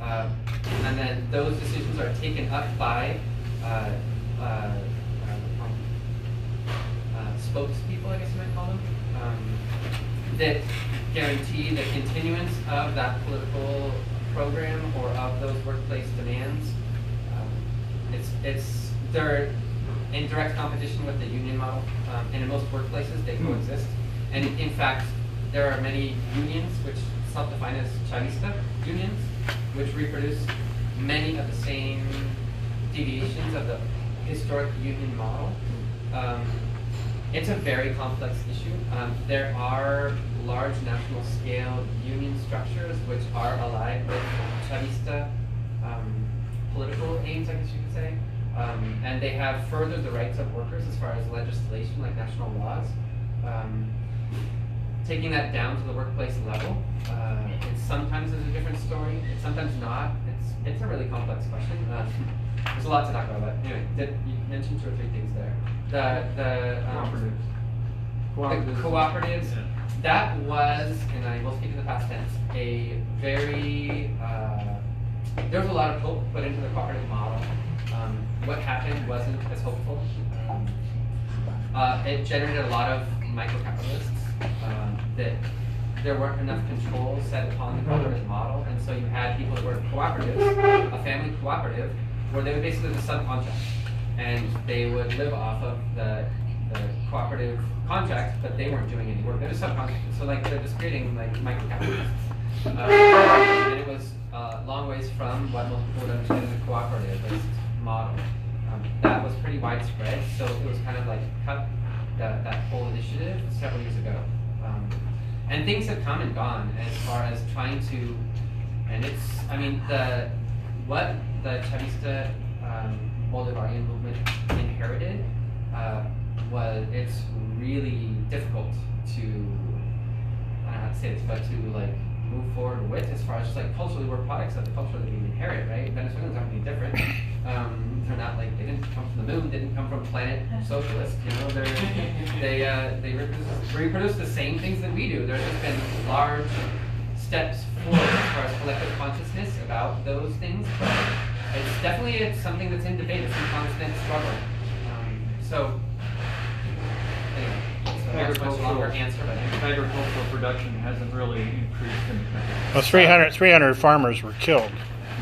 And then those decisions are taken up by spokespeople, I guess you might call them, that guarantee the continuance of that political program or of those workplace demands. They're in direct competition with the union model, and in most workplaces they coexist. And in fact, there are many unions which self-define as Chavista unions, which reproduce many of the same deviations of the historic union model. It's a very complex issue. There are large national scale union structures which are allied with Chavista political aims, I guess you could say. And they have furthered the rights of workers as far as legislation, like national laws. Taking that down to the workplace level, it sometimes is a different story, it's sometimes not. It's a really complex question. There's a lot to talk about, but anyway, you mentioned 2 or 3 things there. The cooperatives, that was, and I will speak in the past tense, a very, there was a lot of hope put into the cooperative model. What happened wasn't as hopeful. It generated a lot of micro-capitalists, that there weren't enough controls set upon the cooperative model, and so you had people that were cooperatives, a family cooperative, where they would basically subcontract, and they would live off of the cooperative contract, but they weren't doing any work. They're just subcontracting. So like they're just creating like micro-capitalists. And it was long ways from what most people would understand as a cooperativist model. That was pretty widespread, so it was kind of like cut that whole initiative several years ago. And things have come and gone as far as trying to, and it's, I mean, what the Chavista Bolivarian movement inherited it's really difficult to, I don't know how to say this, but to like move forward with as far as just like culturally, we're products of the culture that we inherit, right? Venezuelans aren't any different. They're not like, they didn't come from the moon, didn't come from planet socialist, you know, they reproduce the same things that we do. There's just been large steps forward as far as collective consciousness about those things, but it's something that's in debate, it's in constant struggle. So anyway, it's a much longer answer, but agricultural production hasn't really increased in the country. Well, 300 farmers were killed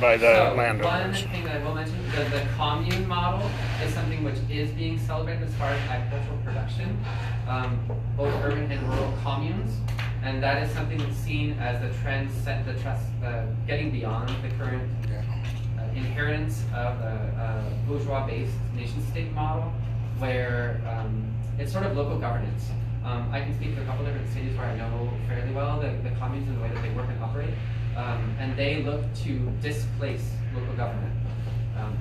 by the landowners. One thing that I will mention, the commune model is something which is being celebrated as far as agricultural production, both urban and rural communes, and that is something that's seen as the trend set, getting beyond the current inheritance of a bourgeois-based nation-state model, where it's sort of local governance. I can speak to a couple different cities where I know fairly well the communes and the way that they work and operate, and they look to displace local government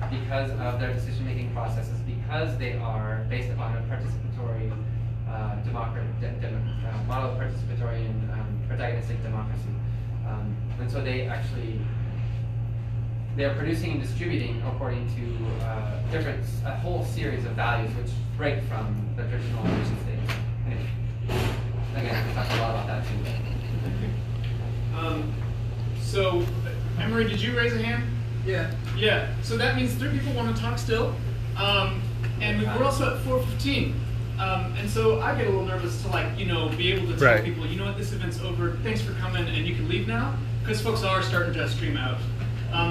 because of their decision-making processes, because they are based upon a participatory model of participatory and protagonistic democracy. And so they're producing and distributing according to a whole series of values which break from the traditional nation states. Anyway, again, we talked a lot about that too. So, Emery, did you raise a hand? Yeah. Yeah. So that means 3 people want to talk still, and we're also at 4:15. And so I get a little nervous to be able to tell people, you know what, this event's over. Thanks for coming, and you can leave now, because folks are starting to stream out.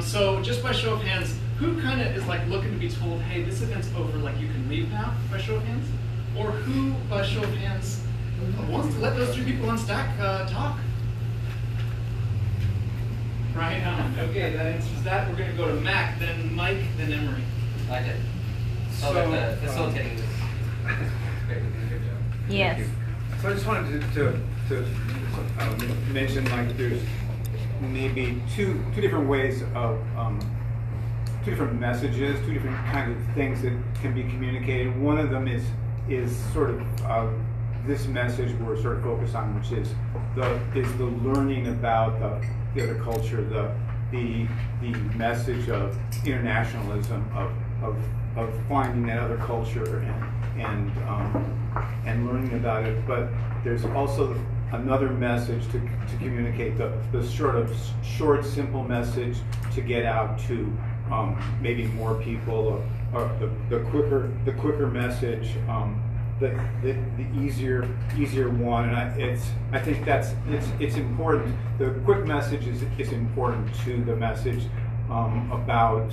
So just by show of hands, who kind of is looking to be told, hey, this event's over, you can leave now, by show of hands? Or who, by show of hands, wants to let those 3 people on stack talk? Right on. Okay, that answers that. We're going to go to Mac, then Mike, then Emery. I did. So facilitating this. Yes. So I just wanted to mention there's maybe two different ways of two different messages, 2 different kinds of things that can be communicated. One of them is sort of this message we're sort of focused on, which is the learning about the other culture, the message of internationalism, of finding that other culture and learning about it. But there's also another message to communicate, the sort of short, simple message to get out to maybe more people, or the quicker message, the easier one. And I think it's important. The quick message is important to the message about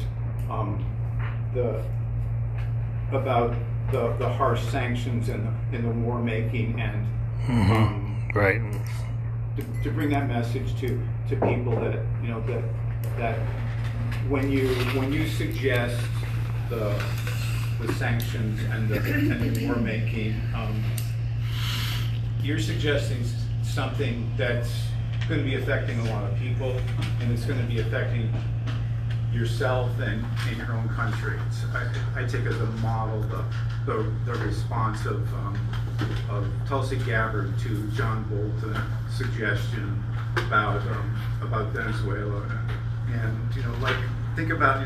the harsh sanctions and the war making, and right. To bring that message to people that when you suggest the sanctions and the war making, you're suggesting something that's going to be affecting a lot of people, and it's going to be affecting yourself and in your own country. I take as a model the response of Tulsi Gabbard to John Bolton's suggestion about Venezuela, and like think about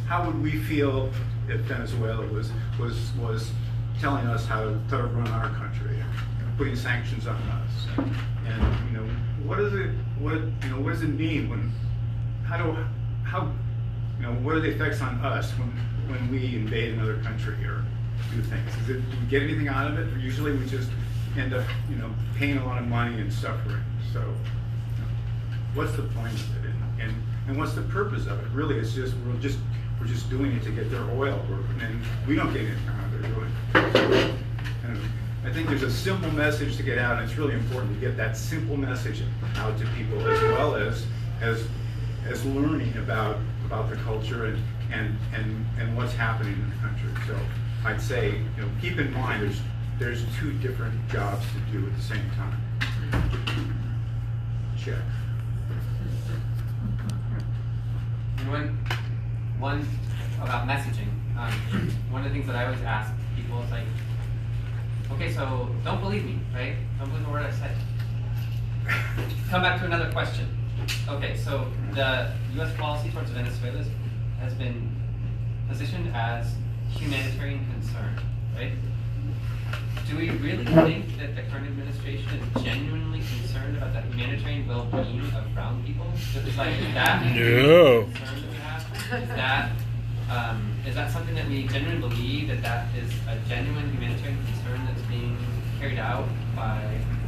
how would we feel if Venezuela was telling us how to run our country, putting sanctions on us, and what does it mean when what are the effects on us when we invade another country or do things? Do we get anything out of it? Or usually we just end up, paying a lot of money and suffering. So, what's the point of it? And what's the purpose of it? Really, it's just we're just doing it to get their oil, and we don't get anything out of it, really. And I think there's a simple message to get out, and it's really important to get that simple message out to people, as well as learning about the culture and what's happening in the country. So I'd say, keep in mind there's two different jobs to do at the same time. Check. One about messaging. One of the things that I always ask people is like, okay, so don't believe me, right? Don't believe the word I said. Come back to another question. Okay, so the U.S. policy towards Venezuela has been positioned as humanitarian concern, right? Do we really think that the current administration is genuinely concerned about the humanitarian well-being of brown people? Is that No. concern that we have? Is that something that we genuinely believe that is a genuine humanitarian concern that's being carried out by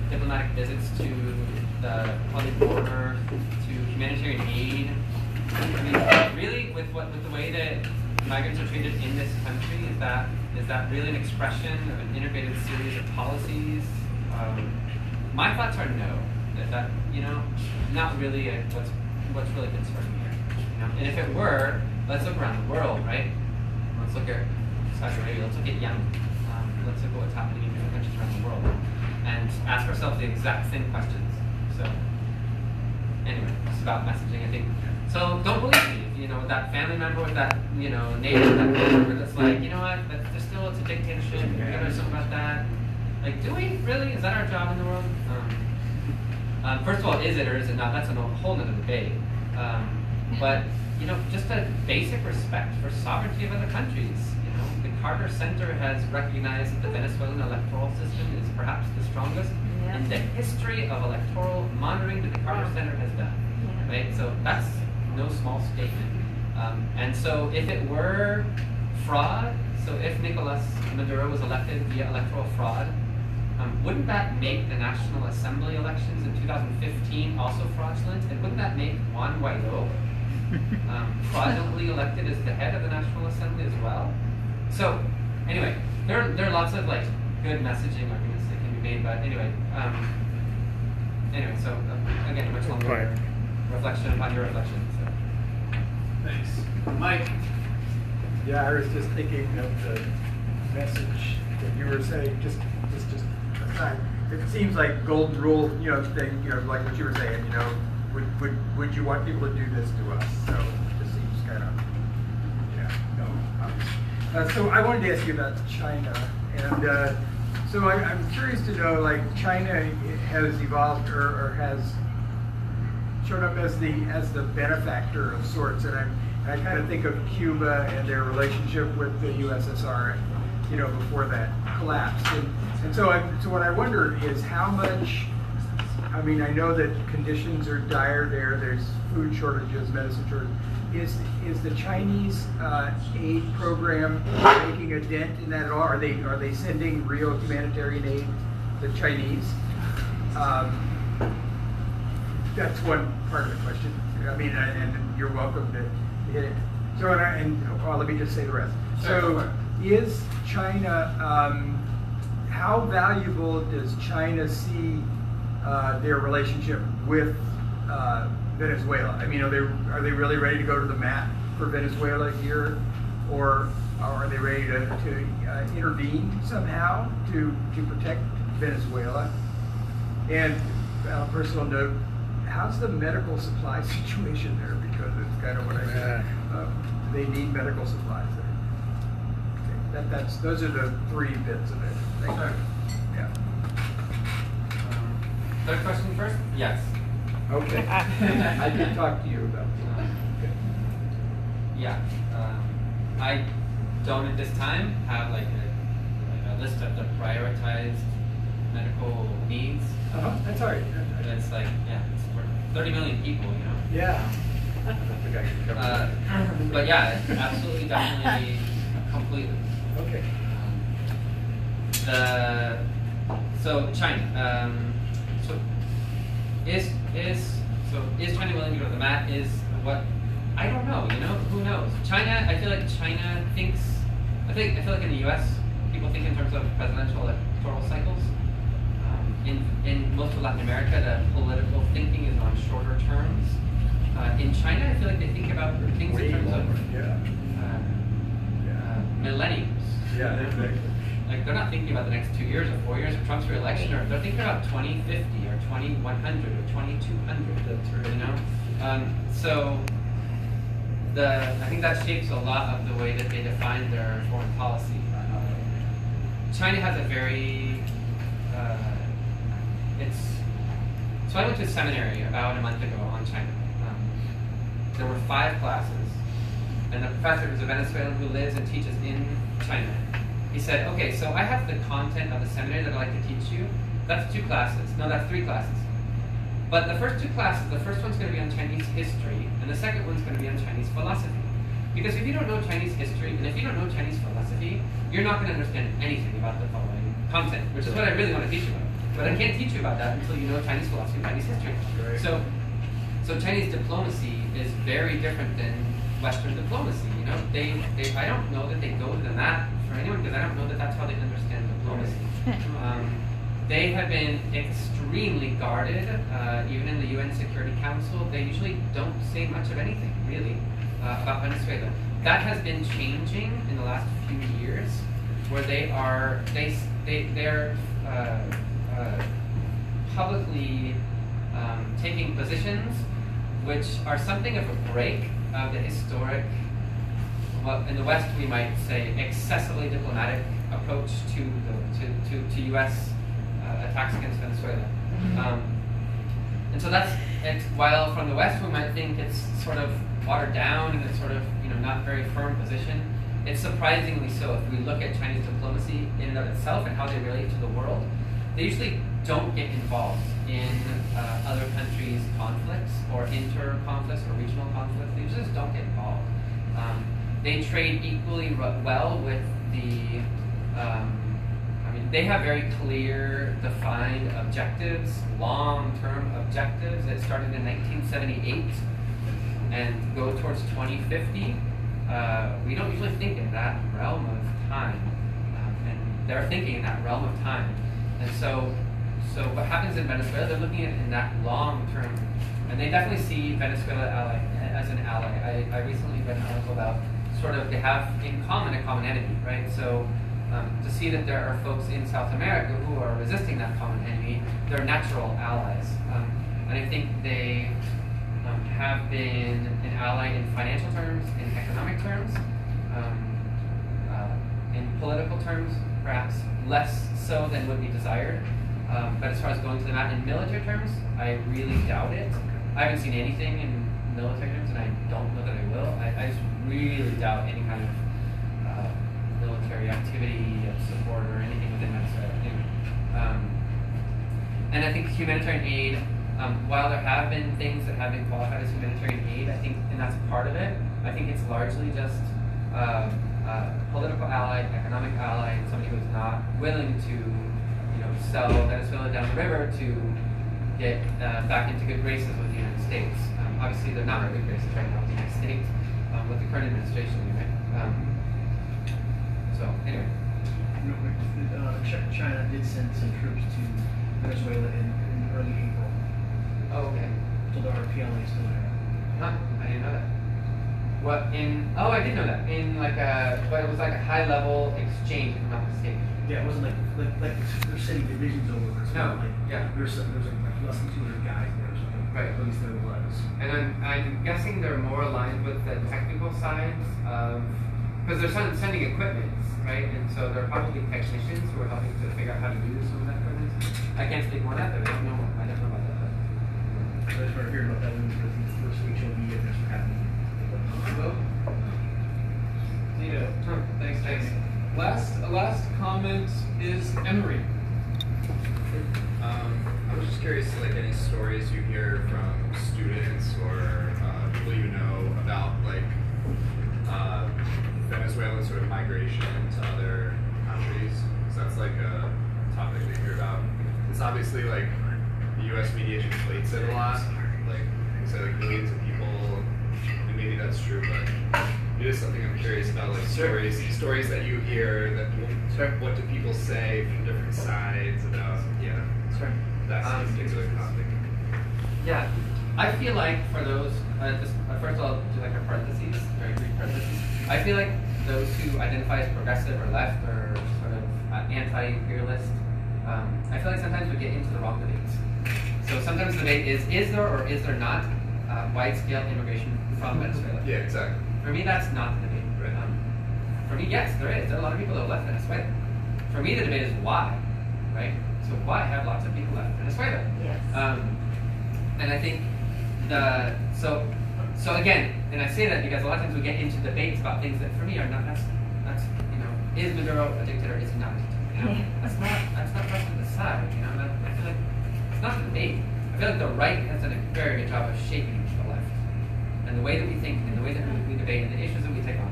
diplomatic visits to the public border, to humanitarian aid? I mean, really, with the way that migrants are treated in this country, is that really an expression of an integrated series of policies? My thoughts are no. That not really what's really concerning here. And if it were, let's look around the world, right? Let's look at Saudi Arabia. Let's look at Yemen. Let's look at what's happening in different countries around the world, and ask ourselves the exact same questions. So, anyway, it's about messaging, I think. So don't believe me. That family member with that, neighbor, that neighbor that's like, it's a dictatorship. We're gonna do something about that. Like, do we really? Is that our job in the world? First of all, is it or is it not? That's a whole nother debate. But just a basic respect for sovereignty of other countries. The Carter Center has recognized that the Venezuelan electoral system is perhaps the strongest in the history of electoral monitoring that the Carter Center has done. Right? So that's no small statement. And so if it were fraud, so if Nicolas Maduro was elected via electoral fraud, wouldn't that make the National Assembly elections in 2015 also fraudulent? And wouldn't that make Juan Guaido fraudulently elected as the head of the National Assembly as well? So anyway, there are lots of good messaging arguments that can be made, but anyway, so again, a much longer reflection upon your reflection. So. Thanks. Mike? Yeah, I was just thinking of the message that you were saying, just aside. It seems like golden rule, thing, like what you were saying, would you want people to do this to us? So it just seems kind of, no. So I wanted to ask you about China, and so I'm curious to know, China has evolved or has showed up as the benefactor of sorts, and I kind of think of Cuba and their relationship with the USSR, before that collapsed, and so what I wonder is how much. I mean, I know that conditions are dire there. There's food shortages, medicine shortages. Is the Chinese aid program making a dent in that at all? Are they sending real humanitarian aid to the Chinese? That's one part of the question. I mean, and you're welcome to hit it. So, let me just say the rest. So, is China? How valuable does China see their relationship with Venezuela? I mean, are they really ready to go to the mat for Venezuela here, or are they ready to intervene somehow to protect Venezuela? And on a personal note, how's the medical supply situation there? Because it's kind of what I said. They need medical supplies there. Okay. Those are the 3 bits of it. Thank you. Yeah. Third question first? Yes. Okay. I can talk to you about that. Yeah. I don't at this time have like a list of the prioritized medical needs. That's all right. It's like, yeah, it's for 30 million people, you know? Yeah. But yeah, absolutely, definitely, completely. Okay. So China. Is China willing to go to the mat? Is what I don't know. You know, who knows? China. I feel like China thinks. I feel like in the U.S. people think in terms of presidential electoral cycles. In most of Latin America, the political thinking is on shorter terms. In China, I feel like they think about things in terms of millenniums. Yeah, exactly. Like they're not thinking about the next 2 years or 4 years of Trump's reelection, or they're thinking about 2050 or 2100 or 2200. That's right. You know, so I think that shapes a lot of the way that they define their foreign policy. China has a very So I went to a seminary about a month ago on China. There were 5 classes, and the professor was a Venezuelan who lives and teaches in China. He said, okay, so I have the content of the seminary that I'd like to teach you. That's 2 classes. No, that's 3 classes. But the first 2 classes, the first one's going to be on Chinese history, and the second one's going to be on Chinese philosophy. Because if you don't know Chinese history, and if you don't know Chinese philosophy, you're not going to understand anything about the following content, which is what I really want to teach you about. But I can't teach you about that until you know Chinese philosophy and Chinese history. Right. So Chinese diplomacy is very different than Western diplomacy. You know, I don't know that they go to the mat for anyone, because I don't know that that's how they understand diplomacy. They have been extremely guarded, even in the UN Security Council. They usually don't say much of anything, really, about Venezuela. That has been changing in the last few years, where they're publicly taking positions which are something of a break of the historic, well, in the West we might say, excessively diplomatic approach to U.S. Attacks against Venezuela. And so while from the West we might think it's sort of watered down and it's sort of, not very firm position, it's surprisingly so. If we look at Chinese diplomacy in and of itself and how they relate to the world, they usually don't get involved in other countries' conflicts or inter-conflicts or regional conflicts. They just don't get involved. They trade equally well with the, they have very clear, defined objectives, long-term objectives that started in 1978 and go towards 2050. We don't usually think in that realm of time, and they're thinking in that realm of time. And so what happens in Venezuela, they're looking at it in that long term, and they definitely see Venezuela as an ally. I recently read an article about sort of they have in common a common enemy, right? So to see that there are folks in South America who are resisting that common enemy, they're natural allies. And I think they have been an ally in financial terms, in economic terms, in political terms, perhaps less so than would be desired. But as far as going to the mat in military terms, I really doubt it. I haven't seen anything in military terms, and I don't know that I will. I just really doubt any kind of military activity of support or anything within Venezuela. Anyway. And I think humanitarian aid, while there have been things that have been qualified as humanitarian aid, I think, and that's part of it, I think it's largely just political ally, economic ally, and somebody who's not willing to, sell Venezuela down the river to get back into good graces with the United States. Obviously, they're not in good graces right now with the United States, with the current administration, right? So, anyway. China did send some troops to Venezuela in early April. Oh, okay. To people that are appealing to it. Huh? I didn't know that. What in? Oh, I did know that. In like but it was like a high-level exchange, if I'm not mistaken. Yeah, it wasn't like there's city divisions over there. It's No, not like yeah. there's like less than 200 guys there or something. Right. At least there was. And I'm guessing they're more aligned with the technical sides of, because they're sending equipment, right? And so they're probably technicians who are helping to figure out how to use some of that equipment. I can't speak more on that, though. I don't know about that. But. So I just want to hear about that when the first HOB events were happening. Thanks. Last comment is Emery. I was just curious, like any stories you hear from students or people you know about like Venezuelan sort of migration to other countries. Because that's like a topic we hear about. It's obviously like the U.S. media inflates it a lot. Like they say like millions of people, and maybe that's true, but it is something I'm curious about, like stories that you hear, that what do people say from different sides about, that particular topic. Yeah, I feel like for those, first of all, do like a parentheses, very brief parentheses. I feel like those who identify as progressive or left or sort of anti-imperialist, I feel like sometimes we get into the wrong debates. So sometimes the debate is there or is there not wide-scale immigration from Venezuela? Yeah, exactly. For me, that's not the debate. Right? For me, yes, there is. There are a lot of people that have left Venezuela. For me, the debate is why, right? So why have lots of people left Venezuela? Yes. And I think so again, and I say that because a lot of times we get into debates about things that for me are not. That's is Maduro a dictator? Is he not? That's not for us to decide. I feel like it's not the debate. I feel like the right has done a very good job of shaping the left and the way that we think and the way that we debate and the issues that we take on.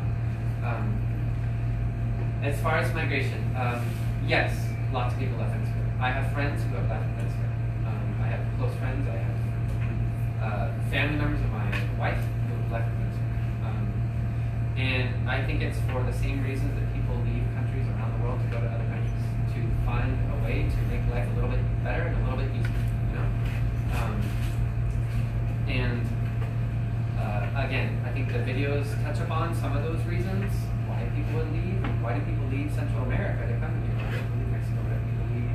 As far as migration, yes, lots of people left Venezuela. I have friends who have left Venezuela. I have close friends. I have family members of my wife who have left Venezuela. And I think it's for the same reasons that people leave countries around the world to go to other countries, to find a way to make life a little bit better and a little bit easier, again, I think the videos touch upon some of those reasons why people would leave. Why do people leave Central America to come here? Why do people leave Mexico? Why do people leave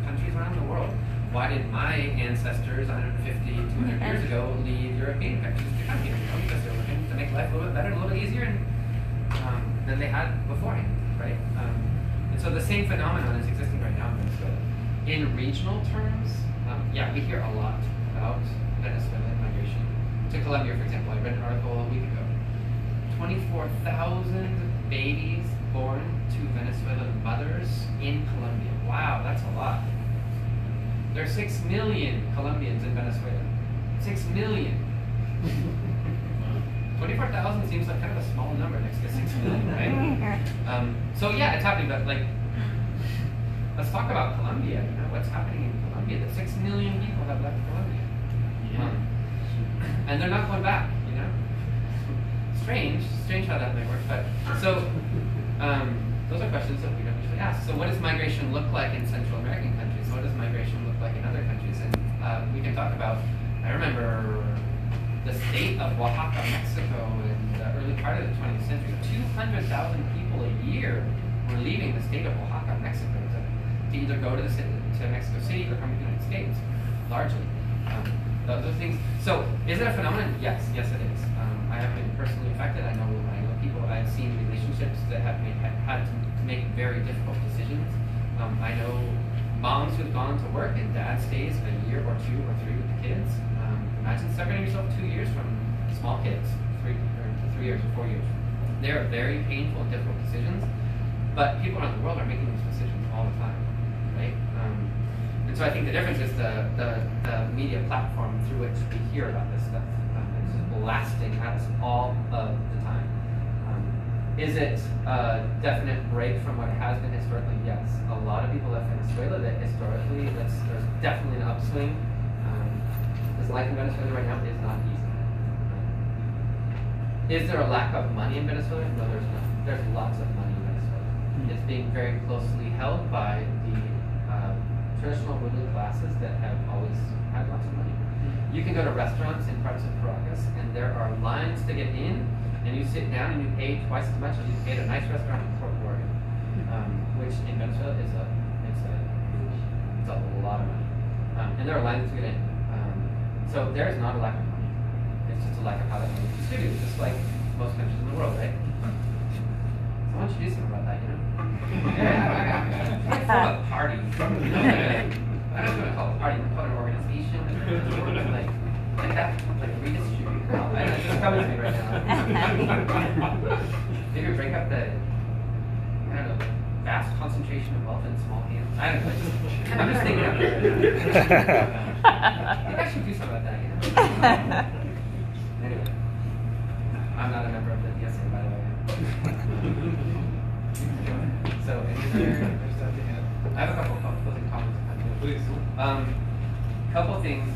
countries around the world? Why did my ancestors 150, 200 years ago leave European countries to come here? Because they were looking to make life a little bit better, a little bit easier than they had beforehand, right? And so the same phenomenon is existing right now in Venezuela. In regional terms, we hear a lot about Venezuelan migration. To Colombia, for example, I read an article a week ago. 24,000 babies born to Venezuelan mothers in Colombia. Wow, that's a lot. There are 6 million Colombians in Venezuela. 6 million. 24,000 seems like kind of a small number next to 6 million, right? So yeah, it's happening, but like, let's talk about Colombia. What's happening in Colombia? That 6 million people have left Colombia. And they're not going back, Strange how that might work, but so those are questions that we don't usually ask. So what does migration look like in Central American countries? What does migration look like in other countries? And we can talk about, I remember the state of Oaxaca, Mexico in the early part of the 20th century. 200,000 people a year were leaving the state of Oaxaca, Mexico to either go to Mexico City or come to the United States, largely. Those are things. So, is it a phenomenon? Yes, it is. I have been personally affected. I know people. I've seen relationships that have had to make very difficult decisions. I know moms who've gone to work and dad stays a year or 2 or 3 with the kids. Imagine separating yourself 2 years from small kids, 3 years or 4 years. They are very painful and difficult decisions, but people around the world are making those decisions all the time, right? And so I think the difference is the media platform through which we hear about this stuff. It's blasting at us all of the time. Is it a definite break from what it has been historically? Yes. A lot of people left Venezuela that historically, there's definitely an upswing. Because life in Venezuela right now is not easy. Is there a lack of money in Venezuela? No, there's not. There's lots of money in Venezuela. It's being very closely held by the traditional ruling classes that have always had lots of money. You can go to restaurants in parts of Caracas, and there are lines to get in, and you sit down and you pay twice as much as you pay at a nice restaurant in Portland, Oregon, which in Venezuela is a lot of money. And there are lines to get in. So there is not a lack of money. It's just a lack of how that money is distributed, just like most countries in the world, right? So why don't you do something about that, you know? It's not a party. I don't want to call it a party. I'm calling it an organization. Like that, like redistribute. I don't know, it's just coming to me right now. Maybe break up the, I don't know, vast concentration of wealth in small hands. I don't know. I'm just thinking of it. Maybe I should do something about that, you know? Anyway, I'm not a member of the DSA, by the way. So, I have a couple of closing comments. Please. Couple things.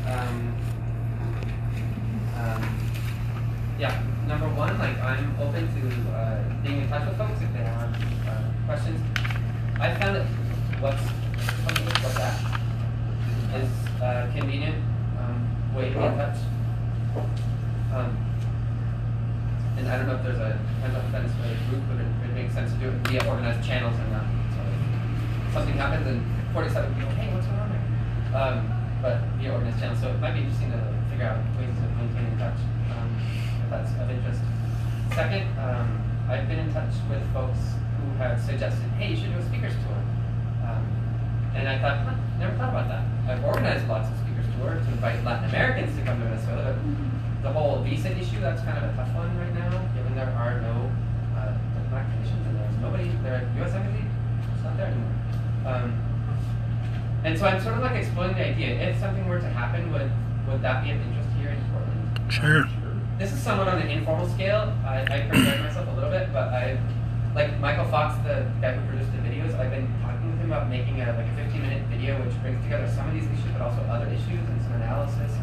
Yeah, number one, like I'm open to being in touch with folks if they have questions. I found that WhatsApp is a convenient way to get in touch. And I don't know if there's a Venezuela group, but it makes sense to do it via organized channels and not sort of something happens and 47 people, hey, what's going on there? But via organized channels, so it might be interesting to figure out ways to maintain in touch if that's of interest. Second, I've been in touch with folks who have suggested, hey, you should do a speakers tour. And I thought, never thought about that. I've organized lots of speakers tours to invite Latin Americans to come to Venezuela, but the whole visa issue, that's kind of a tough one right now, given there are no diplomatic conditions and there's nobody, there at U.S. Embassy, it's not there anymore. And so I'm sort of like exploring the idea. If something were to happen, would that be of interest here in Portland? Sure. This is somewhat on an informal scale. I prepared myself a little bit, but like Michael Fox, the guy who produced the videos, I've been talking with him about making a 15-minute video which brings together some of these issues, but also other issues and some analysis.